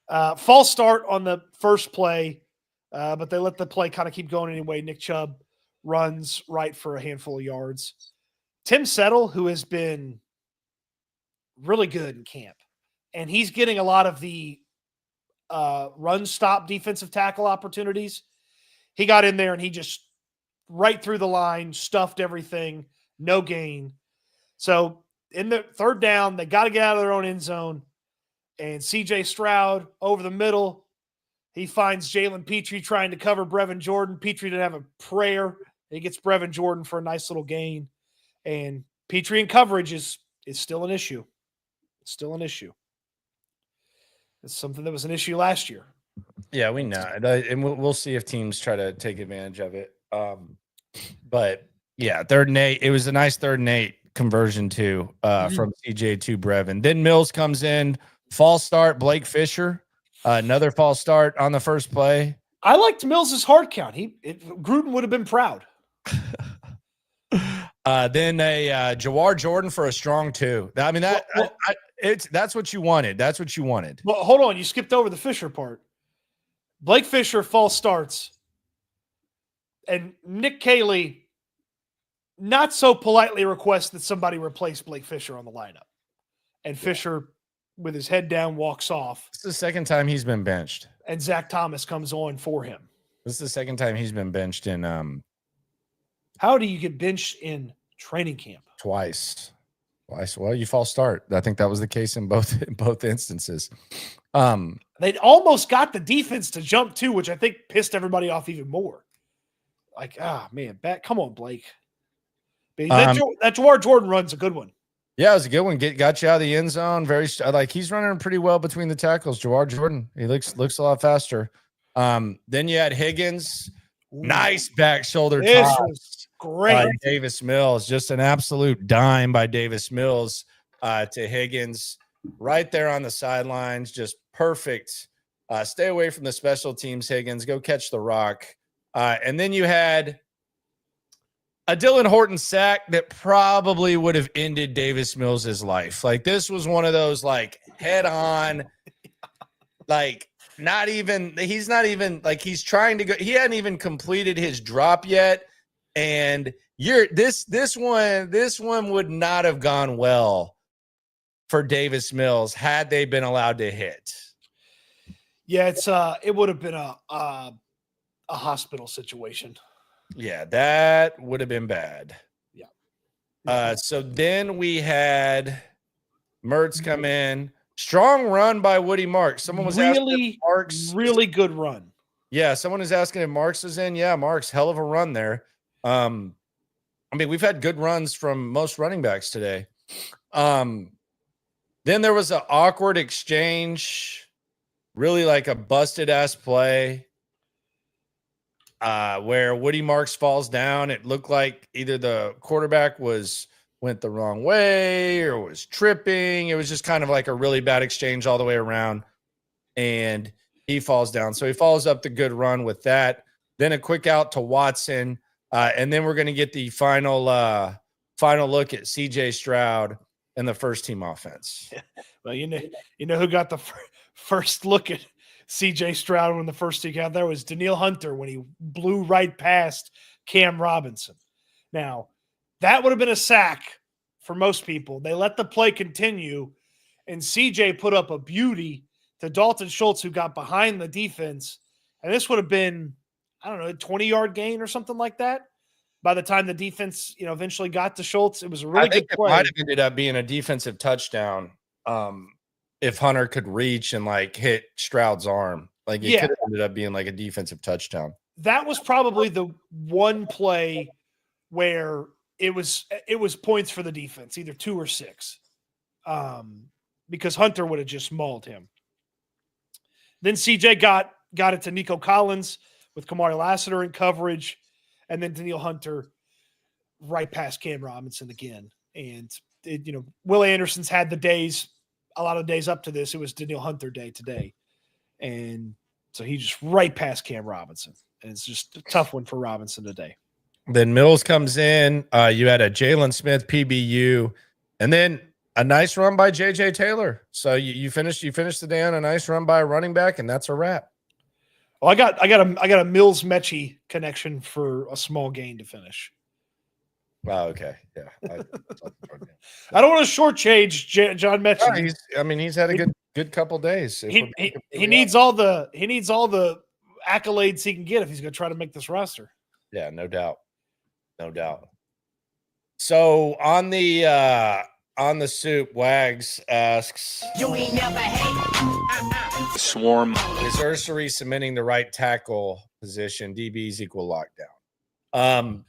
False start on the first play, but they let the play kind of keep going anyway. Nick Chubb runs right for a handful of yards. Tim Settle, who has been really good in camp, and he's getting a lot of the run stop defensive tackle opportunities. He got in there and he just right through the line, stuffed everything, no gain. So in the third down, they got to get out of their own end zone. And CJ Stroud over the middle, he finds Jalen Petrie trying to cover Brevin Jordan. Petrie didn't have a prayer. He gets Brevin Jordan for a nice little gain. And Petrie in coverage is still an issue. It's still an issue. It's something that was an issue last year. Yeah, we know. And we'll see if teams try to take advantage of it. But, yeah, 3rd and 8. It was a nice 3rd and 8 conversion, too, from CJ to Brevin. Then Mills comes in. False start, Blake Fisher. Another false start on the first play. I liked Mills' hard count. Gruden would have been proud. Then a Jawar Jordan for a strong 2. I mean, that's what you wanted. That's what you wanted. Well, hold on. You skipped over the Fisher part. Blake Fisher false starts. And Nick Caley not so politely requests that somebody replace Blake Fisher on the lineup. And Fisher, with his head down, walks off. This is the 2nd time he's been benched. And Zach Thomas comes on for him. This is the 2nd time he's been benched in How do you get benched in training camp? Twice. Well, you false start. I think that was the case in both instances. They almost got the defense to jump too, which I think pissed everybody off even more. Like, man, come on, Blake. That Jawar Jordan run's a good one. Yeah, it was a good one. Got you out of the end zone. He's running pretty well between the tackles. Jawar Jordan, he looks a lot faster. Then you had Higgins. Nice back shoulder toss. Was great. Davis Mills, just an absolute dime by Davis Mills to Higgins, right there on the sidelines, just perfect. Stay away from the special teams, Higgins. Go catch the rock. And then you had a Dylan Horton sack that probably would have ended Davis Mills' life. Like, this was one of those, like, head on, like, he's trying to go. He hadn't even completed his drop yet. And this one would not have gone well for Davis Mills had they been allowed to hit. Yeah, it would have been a hospital situation. Yeah, that would have been bad. Yeah. So then we had Mertz come in. Strong run by Woody Marks. Someone was asking if Marks. Really good run. Yeah, someone is asking if Marks is in. Yeah, Marks, hell of a run there. I mean, we've had good runs from most running backs today. Then there was an awkward exchange, really like a busted ass play. Where Woody Marks falls down. It looked like either the quarterback went the wrong way or was tripping. It was just kind of like a really bad exchange all the way around. And he falls down. So he follows up the good run with that. Then a quick out to Watson. And then we're going to get the final look at CJ Stroud and the first team offense. Well, you know who got the first look at C.J. Stroud when the first he got there was Daniil Hunter when he blew right past Cam Robinson. Now, that would have been a sack for most people. They let the play continue, and C.J. put up a beauty to Dalton Schultz, who got behind the defense, and this would have been, I don't know, a 20-yard gain or something like that. By the time the defense, eventually got to Schultz, it was a really good play. It might have ended up being a defensive touchdown. If Hunter could reach and hit Stroud's arm, it could have ended up being a defensive touchdown. That was probably the one play where it was points for the defense, either 2 or 6, because Hunter would have just mauled him. Then CJ got it to Nico Collins with Kamari Lassiter in coverage, and then Daniil Hunter right past Cam Robinson again. And Will Anderson's had a lot of days up to this. It was Daniil Hunter day today. And so he just right past Cam Robinson. And it's just a tough one for Robinson today. Then Mills comes in. You had a Jalen Smith PBU, and then a nice run by J.J. Taylor. So you finished the day on a nice run by a running back, and that's a wrap. Well, I got a Mills Mechie connection for a small gain to finish. Wow. Okay. Yeah. I don't want to shortchange John Mechie. No, he's had a good couple days. He needs all the accolades he can get if he's going to try to make this roster. Yeah, no doubt. So on the soup, Wags asks, You ain't never hate. Swarm. Is Ursary cementing the right tackle position? DBs equal lockdown.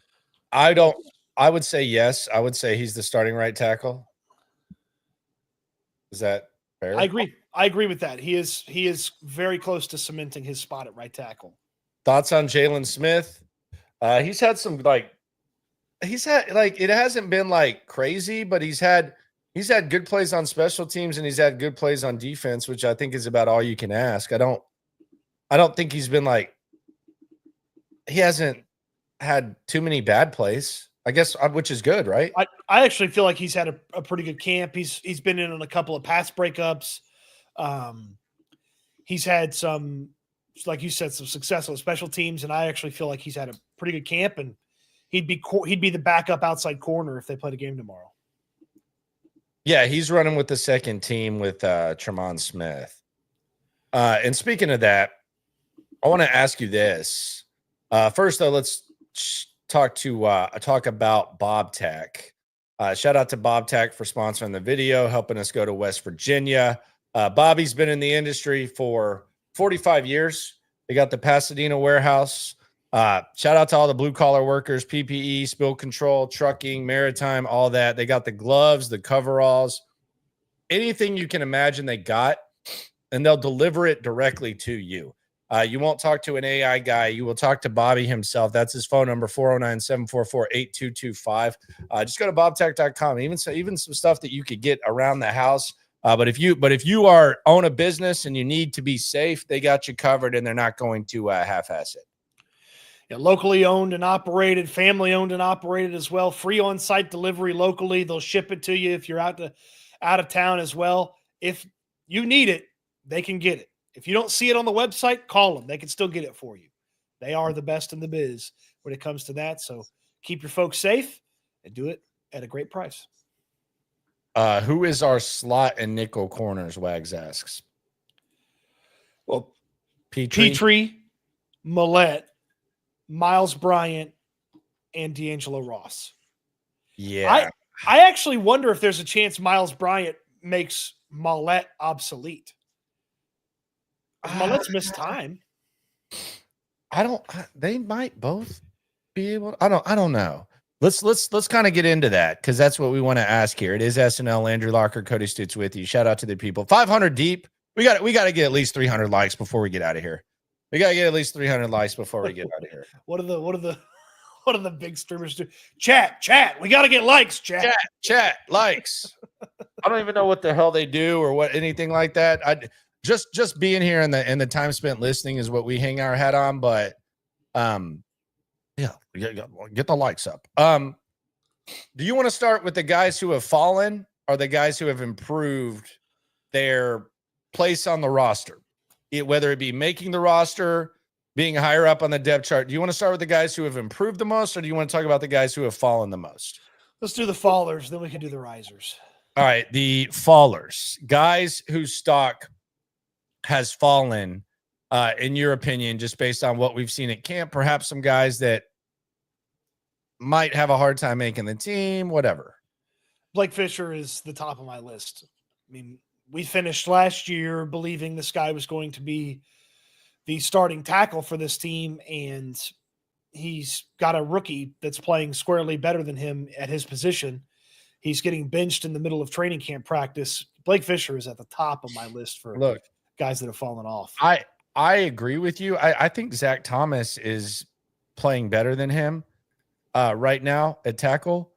I would say yes. I would say he's the starting right tackle. Is that fair? I agree with that. He is very close to cementing his spot at right tackle. Thoughts on Jalen Smith? He's had some it hasn't been crazy, but he's had good plays on special teams and he's had good plays on defense, which I think is about all you can ask. I don't think he's been he hasn't had too many bad plays, I guess, which is good, right? I actually feel like he's had a pretty good camp. He's been in on a couple of pass breakups. He's had some, like you said, some success on special teams, and I actually feel like he's had a pretty good camp, and he'd be the backup outside corner if they played a game tomorrow. Yeah, he's running with the second team with Tremont Smith. And speaking of that, I want to ask you this. First, though, let's talk about Bob Tech. Shout out to Bob Tech for sponsoring the video, helping us go to West Virginia. Bobby's been in the industry for 45 years. They got the Pasadena warehouse. Shout out to all the blue collar workers, PPE, spill control, trucking, maritime, all that. They got the gloves, the coveralls, anything you can imagine they got, and they'll deliver it directly to you. You won't talk to an AI guy. You will talk to Bobby himself. That's his phone number, 409-744-8225. Just go to bobtech.com. Even some stuff that you could get around the house. But if you own a business and you need to be safe, they got you covered, and they're not going to half-ass it. Yeah, locally owned and operated, family owned and operated as well. Free on-site delivery locally. They'll ship it to you if you're out of town as well. If you need it, they can get it. If you don't see it on the website, call them. They can still get it for you. They are the best in the biz when it comes to that. So keep your folks safe and do it at a great price. Who is our slot and nickel corners? Wags asks. Well, Petrie, Millette, Miles Bryant, and D'Angelo Ross. Yeah. I actually wonder if there's a chance Miles Bryant makes Millette obsolete. Millette's missed time. They might both be able. I don't know. Let's kind of get into that because that's what we want to ask here. It is SNL, Andrew Locker, Cody Stutz with you. Shout out to the people. 500 deep. We got to get at least 300 likes before we get out of here. We got to get at least 300 likes before we get out of here. What are the big streamers do? Chat. We got to get likes. Chat likes. I don't even know what the hell they do or what anything like that. Just being here and the time spent listening is what we hang our hat on. But yeah, get the likes up. Do you want to start with the guys who have fallen or the guys who have improved their place on the roster, whether it be making the roster, being higher up on the depth chart. Do you want to start with the guys who have improved the most, or do you want to talk about the guys who have fallen the most? Let's do the fallers, then we can do the risers. All right, the fallers, guys whose stock has fallen, in your opinion, just based on what we've seen at camp, perhaps some guys that might have a hard time making the team, whatever. Blake Fisher is the top of my list. I mean, we finished last year believing this guy was going to be the starting tackle for this team, and he's got a rookie that's playing squarely better than him at his position. He's getting benched in the middle of training camp practice. Blake Fisher is at the top of my list for guys that have fallen off. I agree with you. I think Zach Thomas is playing better than him right now at tackle.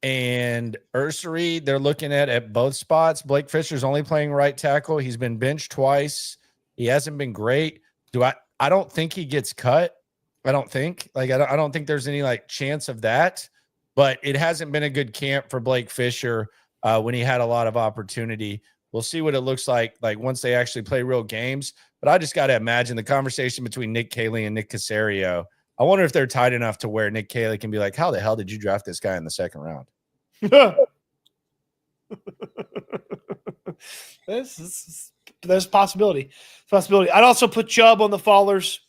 And Ursery, they're looking at both spots. Blake Fisher's only playing right tackle. He's been benched twice. He hasn't been great. I don't think he gets cut. I don't think there's any chance of that, but it hasn't been a good camp for Blake Fisher when he had a lot of opportunity. We'll see what it looks like once they actually play real games. But I just got to imagine the conversation between Nick Caley and Nick Caserio. I wonder if they're tight enough to where Nick Caley can be like, how the hell did you draft this guy in the second round? There's a possibility. I'd also put Chubb on the fallers.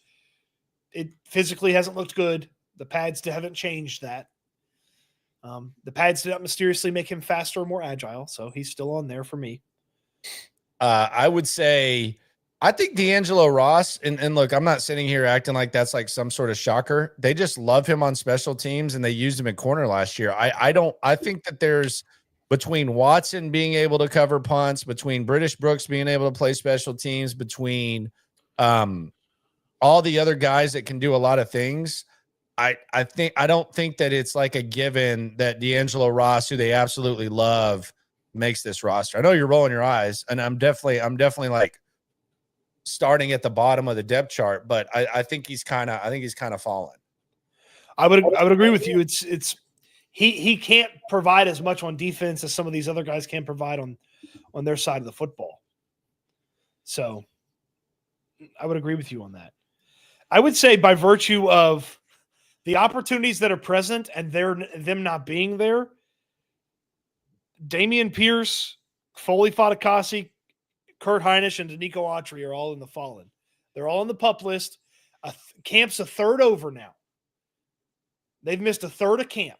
It physically hasn't looked good. The pads haven't changed that. The pads did not mysteriously make him faster or more agile, so he's still on there for me. I would say I think D'Angelo Ross, and look, I'm not sitting here acting like that's like some sort of shocker. They just love him on special teams, and they used him at corner last year. I think that there's between Watson being able to cover punts, between British Brooks being able to play special teams, between all the other guys that can do a lot of things. I don't think that it's like a given that D'Angelo Ross, who they absolutely love, makes this roster. I know you're rolling your eyes, and I'm definitely like starting at the bottom of the depth chart, but I think he's kind of fallen. I would agree with you. It's he can't provide as much on defense as some of these other guys can provide on their side of the football. So I would agree with you on that. I would say by virtue of the opportunities that are present and them not being there, Dameon Pierce, Foley Fatukasi, Kurt Heinisch, and Danico Autry are all in the fallen. They're all on the PUP list. Camp's a third over now. They've missed a third of camp.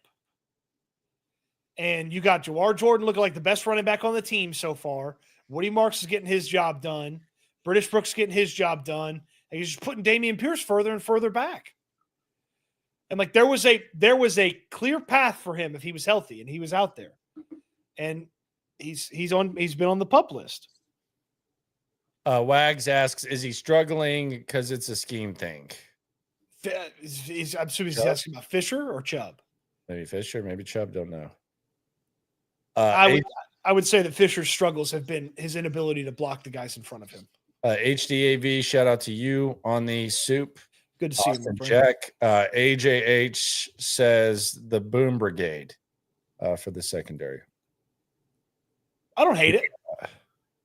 And you got Jawar Jordan looking like the best running back on the team so far. Woody Marks is getting his job done. British Brooks getting his job done. And you're just putting Dameon Pierce further and further back. And there was a clear path for him if he was healthy and he was out there. And he's been on the PUP list. Wags asks, is he struggling because it's a scheme thing? I'm assuming he's asking about Fisher or Chubb. Maybe Fisher, maybe Chubb, don't know. I would say that Fisher's struggles have been his inability to block the guys in front of him. HDAV, shout out to you on the soup. Good to see you, Jack. AJH says the Boom Brigade for the secondary. I don't hate it. I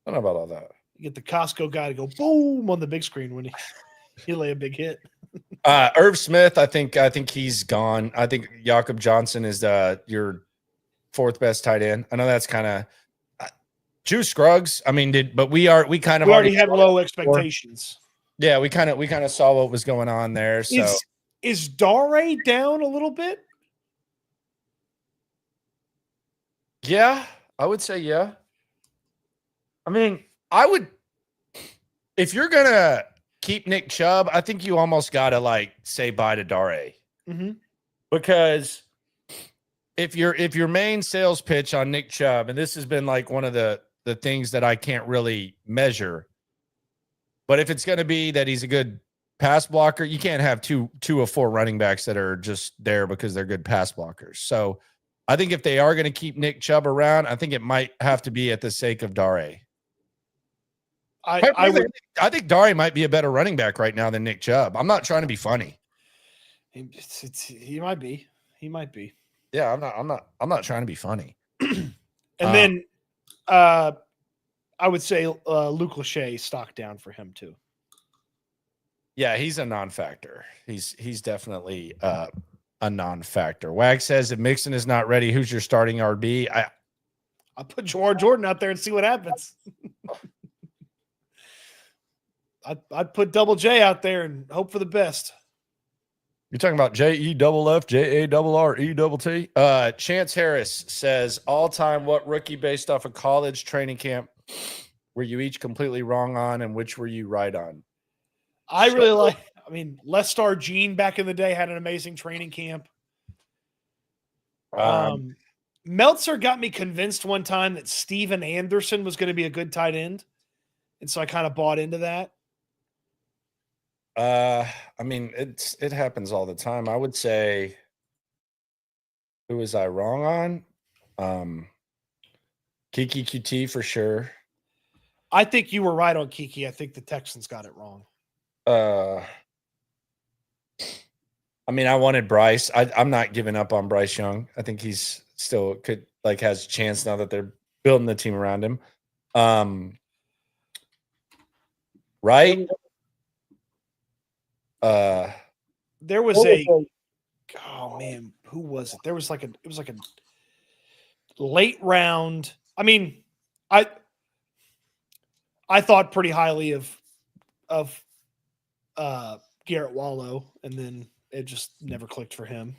don't know about all that. You get the Costco guy to go boom on the big screen when he lay a big hit. Irv Smith, I think he's gone. I think Jakob Johnson is your fourth best tight end. I know that's kind of Juice Scruggs. I mean, we already had low expectations. Yeah, we kind of saw what was going on there. So is Dare down a little bit? Yeah, I would say yeah. I mean, if you're gonna keep Nick Chubb, I think you almost gotta say bye to Dare. Mm-hmm. Because if your main sales pitch on Nick Chubb, and this has been one of the things that I can't really measure, but if it's going to be that he's a good pass blocker, you can't have two of four running backs that are just there because they're good pass blockers. So I think if they are going to keep Nick Chubb around, I think it might have to be at the sake of Dare. I think Dare might be a better running back right now than Nick Chubb. I'm not trying to be funny. He might be. He might be. Yeah, I'm not trying to be funny. And then I would say Luke Lachey stock down for him too. Yeah, he's a non-factor. He's definitely a non-factor. Wag says if Mixon is not ready, who's your starting RB? I'll put Jamar Jordan out there and see what happens. I'd put Double J out there and hope for the best. You're talking about JEFF, JARRETT. Chance Harris says all-time what rookie based off a college training camp were you each completely wrong on, and which were you right on? I really like. I mean, Lestar Jean back in the day had an amazing training camp. Meltzer got me convinced one time that Steven Anderson was going to be a good tight end, and so I kind of bought into that. I mean, it happens all the time. I would say, who was I wrong on? Kiki QT for sure. I think you were right on Kiki. I think the Texans got it wrong. I mean, I wanted Bryce. I'm not giving up on Bryce Young. I think he's still has a chance now that they're building the team around him. Right? There was oh man, who was it? There was it was like a late round. I mean, I thought pretty highly of Garrett Wallow, and then it just never clicked for him.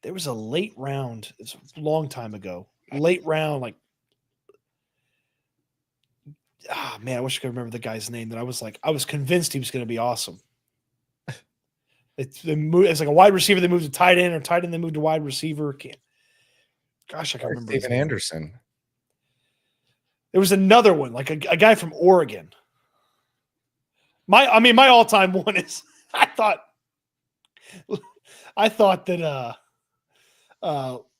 There was a late round. It's a long time ago. Late round, man, I wish I could remember the guy's name. That I was convinced he was going to be awesome. It's like a wide receiver. They moved to tight end, or tight end they moved to wide receiver. Gosh, I can't remember. Steven Anderson. There was another one, like a guy from Oregon. My all-time one is I thought that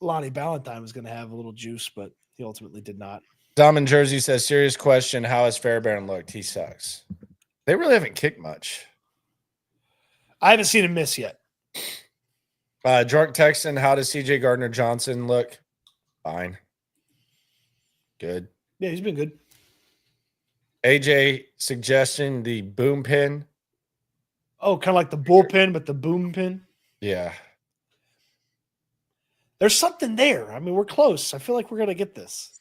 Lonnie Ballantyne was going to have a little juice, but he ultimately did not. Dom in Jersey says, serious question, how has Fairbairn looked? He sucks. They really haven't kicked much. I haven't seen him miss yet. Drunk Texan, how does CJ Gardner-Johnson look? Fine. Good. Yeah, he's been good. AJ suggestion, the boom pin. Oh, kind of like the bullpen, but the boom pin. Yeah. There's something there. I mean, we're close. I feel like we're going to get this.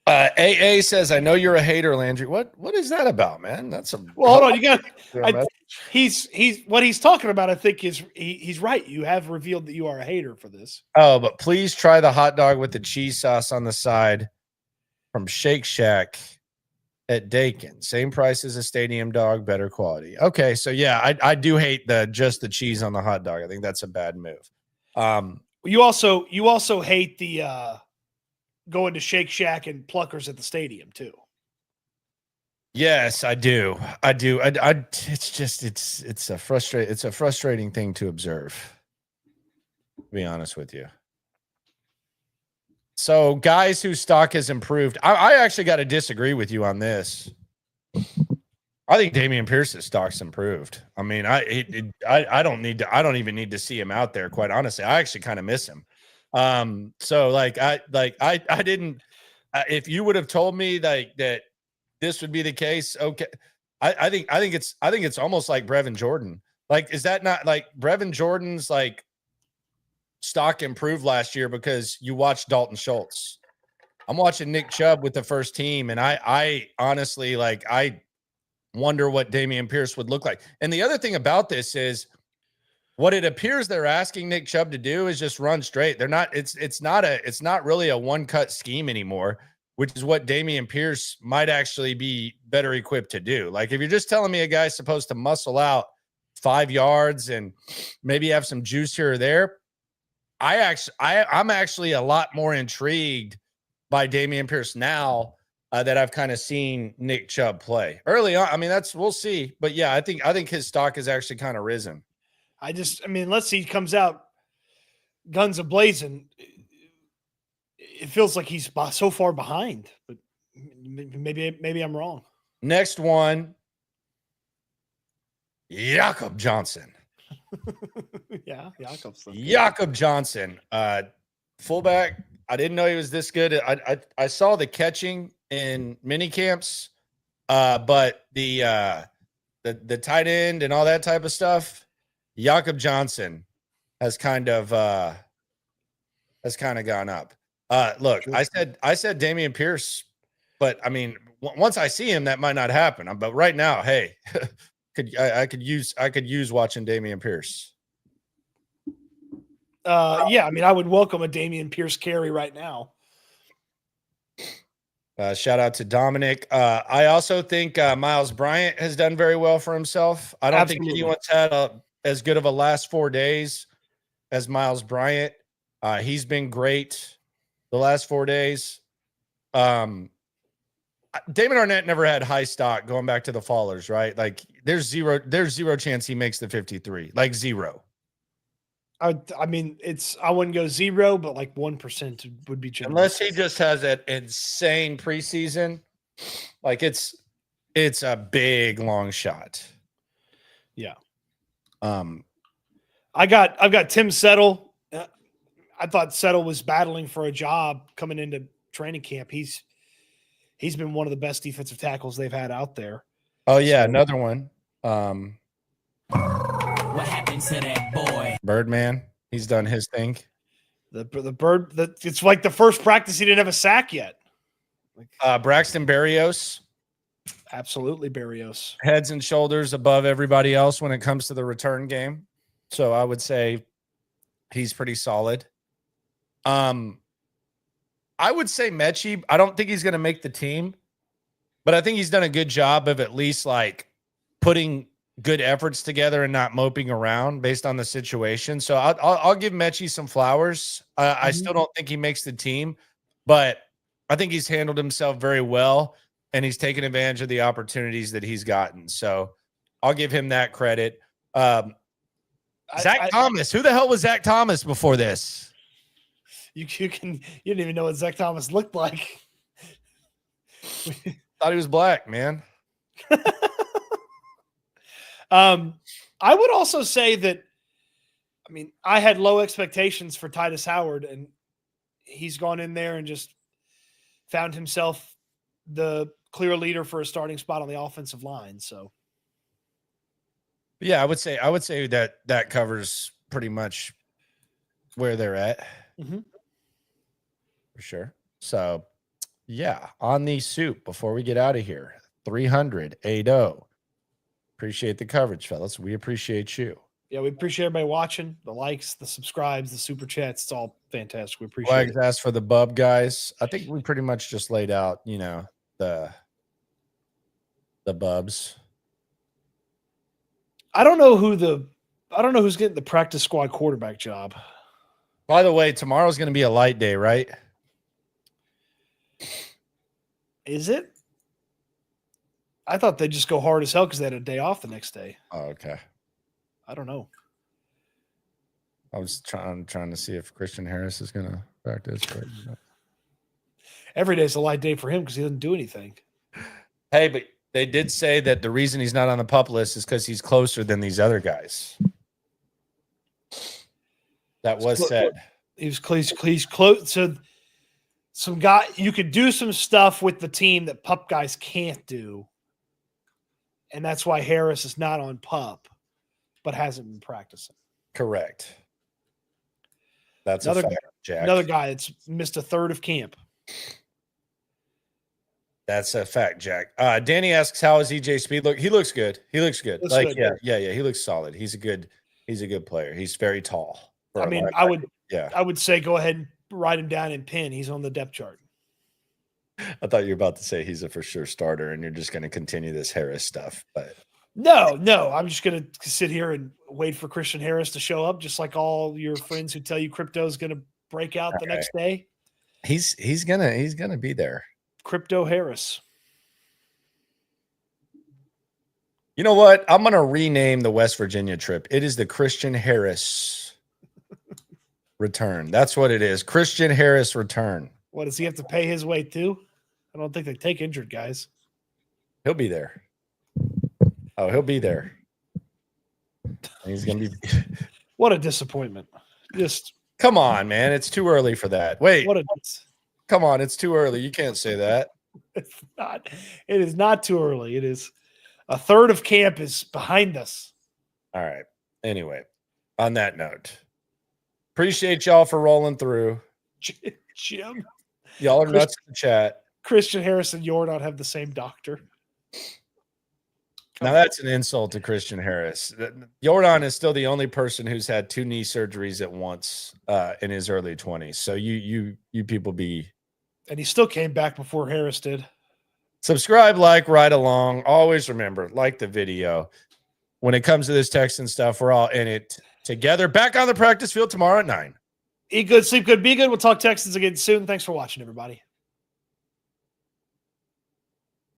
AA says, I know you're a hater, Landry. What is that about, man? That's a well. Hold on, you got. He's what he's talking about. I think he's right. You have revealed that you are a hater for this. Oh, but please try the hot dog with the cheese sauce on the side from Shake Shack at Dakin. Same price as a stadium dog, better quality. Okay, so yeah, I do hate just the cheese on the hot dog. I think that's a bad move. You also hate the going to Shake Shack and Pluckers at the stadium too. Yes, I do. It's a frustrating thing to observe. To be honest with you. So guys whose stock has improved, I actually got to disagree with you on this. I think Dameon Pierce's stock's improved. I mean, I don't even need to see him out there. Quite honestly, I actually kind of miss him. So I didn't. If you would have told me that this would be the case, okay. I think it's almost like Brevin Jordan. Like, is that not like Brevin Jordan's stock improved last year because you watched Dalton Schultz? I'm watching Nick Chubb with the first team, and I honestly I wonder what Dameon Pierce would look like. And the other thing about this is what it appears they're asking Nick Chubb to do is just run straight. They're not, it's not really a one-cut scheme anymore, which is what Dameon Pierce might actually be better equipped to do. Like, if you're just telling me a guy's supposed to muscle out 5 yards and maybe have some juice here or there, I'm actually a lot more intrigued by Dameon Pierce now that I've kind of seen Nick Chubb play early on. I mean, we'll see, but yeah, I think his stock has actually kind of risen. Let's see, he comes out guns a-blazing. It feels like he's so far behind, but maybe I'm wrong. Next one, Jakob Johnson. Yeah, Jakobson. Jakob Johnson, fullback. I didn't know he was this good. I saw the catching in mini camps, but the tight end and all that type of stuff, Jakob Johnson has kind of gone up. Look, Sure. I said Damian Pierce, but I mean, once I see him, that might not happen. But right now, hey, I could use watching Damian Pierce. Yeah, I mean, I would welcome a Damian Pierce carry right now. Shout out to Dominic. I also think Miles Bryant has done very well for himself. I don't think Absolutely. anyone's had as good of a last 4 days as Miles Bryant. He's been great the last 4 days. Damon Arnett never had high stock going back to the Fallers, right? Like there's zero chance he makes the 53, like zero. I mean, I wouldn't go 0, but like 1% would be generous. Unless he just has that insane preseason, like it's a big long shot. Yeah. I've got Tim Settle. I thought Settle was battling for a job coming into training camp. He's been one of the best defensive tackles they've had out there. Oh yeah, another one. What happened to that boy? Birdman, he's done his thing. The bird. It's like the first practice he didn't have a sack yet. Braxton Berrios, Absolutely, Berrios. heads and shoulders above everybody else when it comes to the return game. So I would say he's pretty solid. I would say Mechie. I don't think he's going to make the team, but I think he's done a good job of at least like putting good efforts together and not moping around based on the situation. So I'll give Mechie some flowers. I still don't think he makes the team, but I think he's handled himself very well and he's taken advantage of the opportunities that he's gotten. So I'll give him that credit. Zach Thomas. Who the hell was Zach Thomas before this? You didn't even know what Zach Thomas looked like. Thought he was black, man. I would also say that, I mean, I had low expectations for Titus Howard, and he's gone in there and just found himself the clear leader for a starting spot on the offensive line. So, yeah, I would say that covers pretty much where they're at. Mm-hmm. For sure. So, yeah, on the soup before we get out of here, 300-80. Appreciate the coverage, fellas. We appreciate you. Yeah, we appreciate everybody watching, the likes, the subscribes, the super chats. It's all fantastic. We appreciate Flags it. asked for the bub guys. I think we pretty much just laid out, the bubs. I don't know who's getting the practice squad quarterback job. By the way, tomorrow's going to be a light day, right? Is it? I thought they'd just go hard as hell because they had a day off the next day. Oh, okay. I don't know. I was trying to see if Christian Harris is going to practice. But... Every day's a light day for him because he doesn't do anything. Hey, but they did say that the reason he's not on the PUP list is because he's closer than these other guys. That was said. He's close. So some guy, you could do some stuff with the team that PUP guys can't do. And that's why Harris is not on PUP, but hasn't been practicing. Correct. That's another a fact, Jack. Another guy that's missed a third of camp. That's a fact, Jack. Danny asks, "How is EJ Speed look?" He looks good. He looks good. Yeah. He looks solid. He's a good player. He's very tall. I mean, I would say go ahead and write him down in pin. He's on the depth chart. I thought you were about to say he's a for sure starter, and you're just going to continue this Harris stuff. But no, I'm just going to sit here and wait for Christian Harris to show up, just like all your friends who tell you crypto is going to break out the next day. He's gonna be there. Crypto Harris. You know what? I'm going to rename the West Virginia trip. It is the Christian Harris return. That's what it is. Christian Harris return. What, does he have to pay his way too? I don't think they take injured guys. He'll be there. Oh, he'll be there. He's going to be. What a disappointment. Just Come on, man. It's too early for that. Wait, What a come on. It's too early. You can't say that. it's not. It is not too early. It is a third of camp is behind us. All right. Anyway, on that note, appreciate y'all for rolling through. Jim, Y'all are nuts in the chat. Christian Harris and Jordan have the same doctor. Now that's an insult to Christian Harris. Jordan is still the only person who's had 2 knee surgeries at once in his early 20s. So you people be. And he still came back before Harris did. Subscribe, like, ride along. Always remember, like the video. When it comes to this Texan stuff, we're all in it together. Back on the practice field tomorrow at 9. Eat good, sleep good, be good. We'll talk Texans again soon. Thanks for watching, everybody.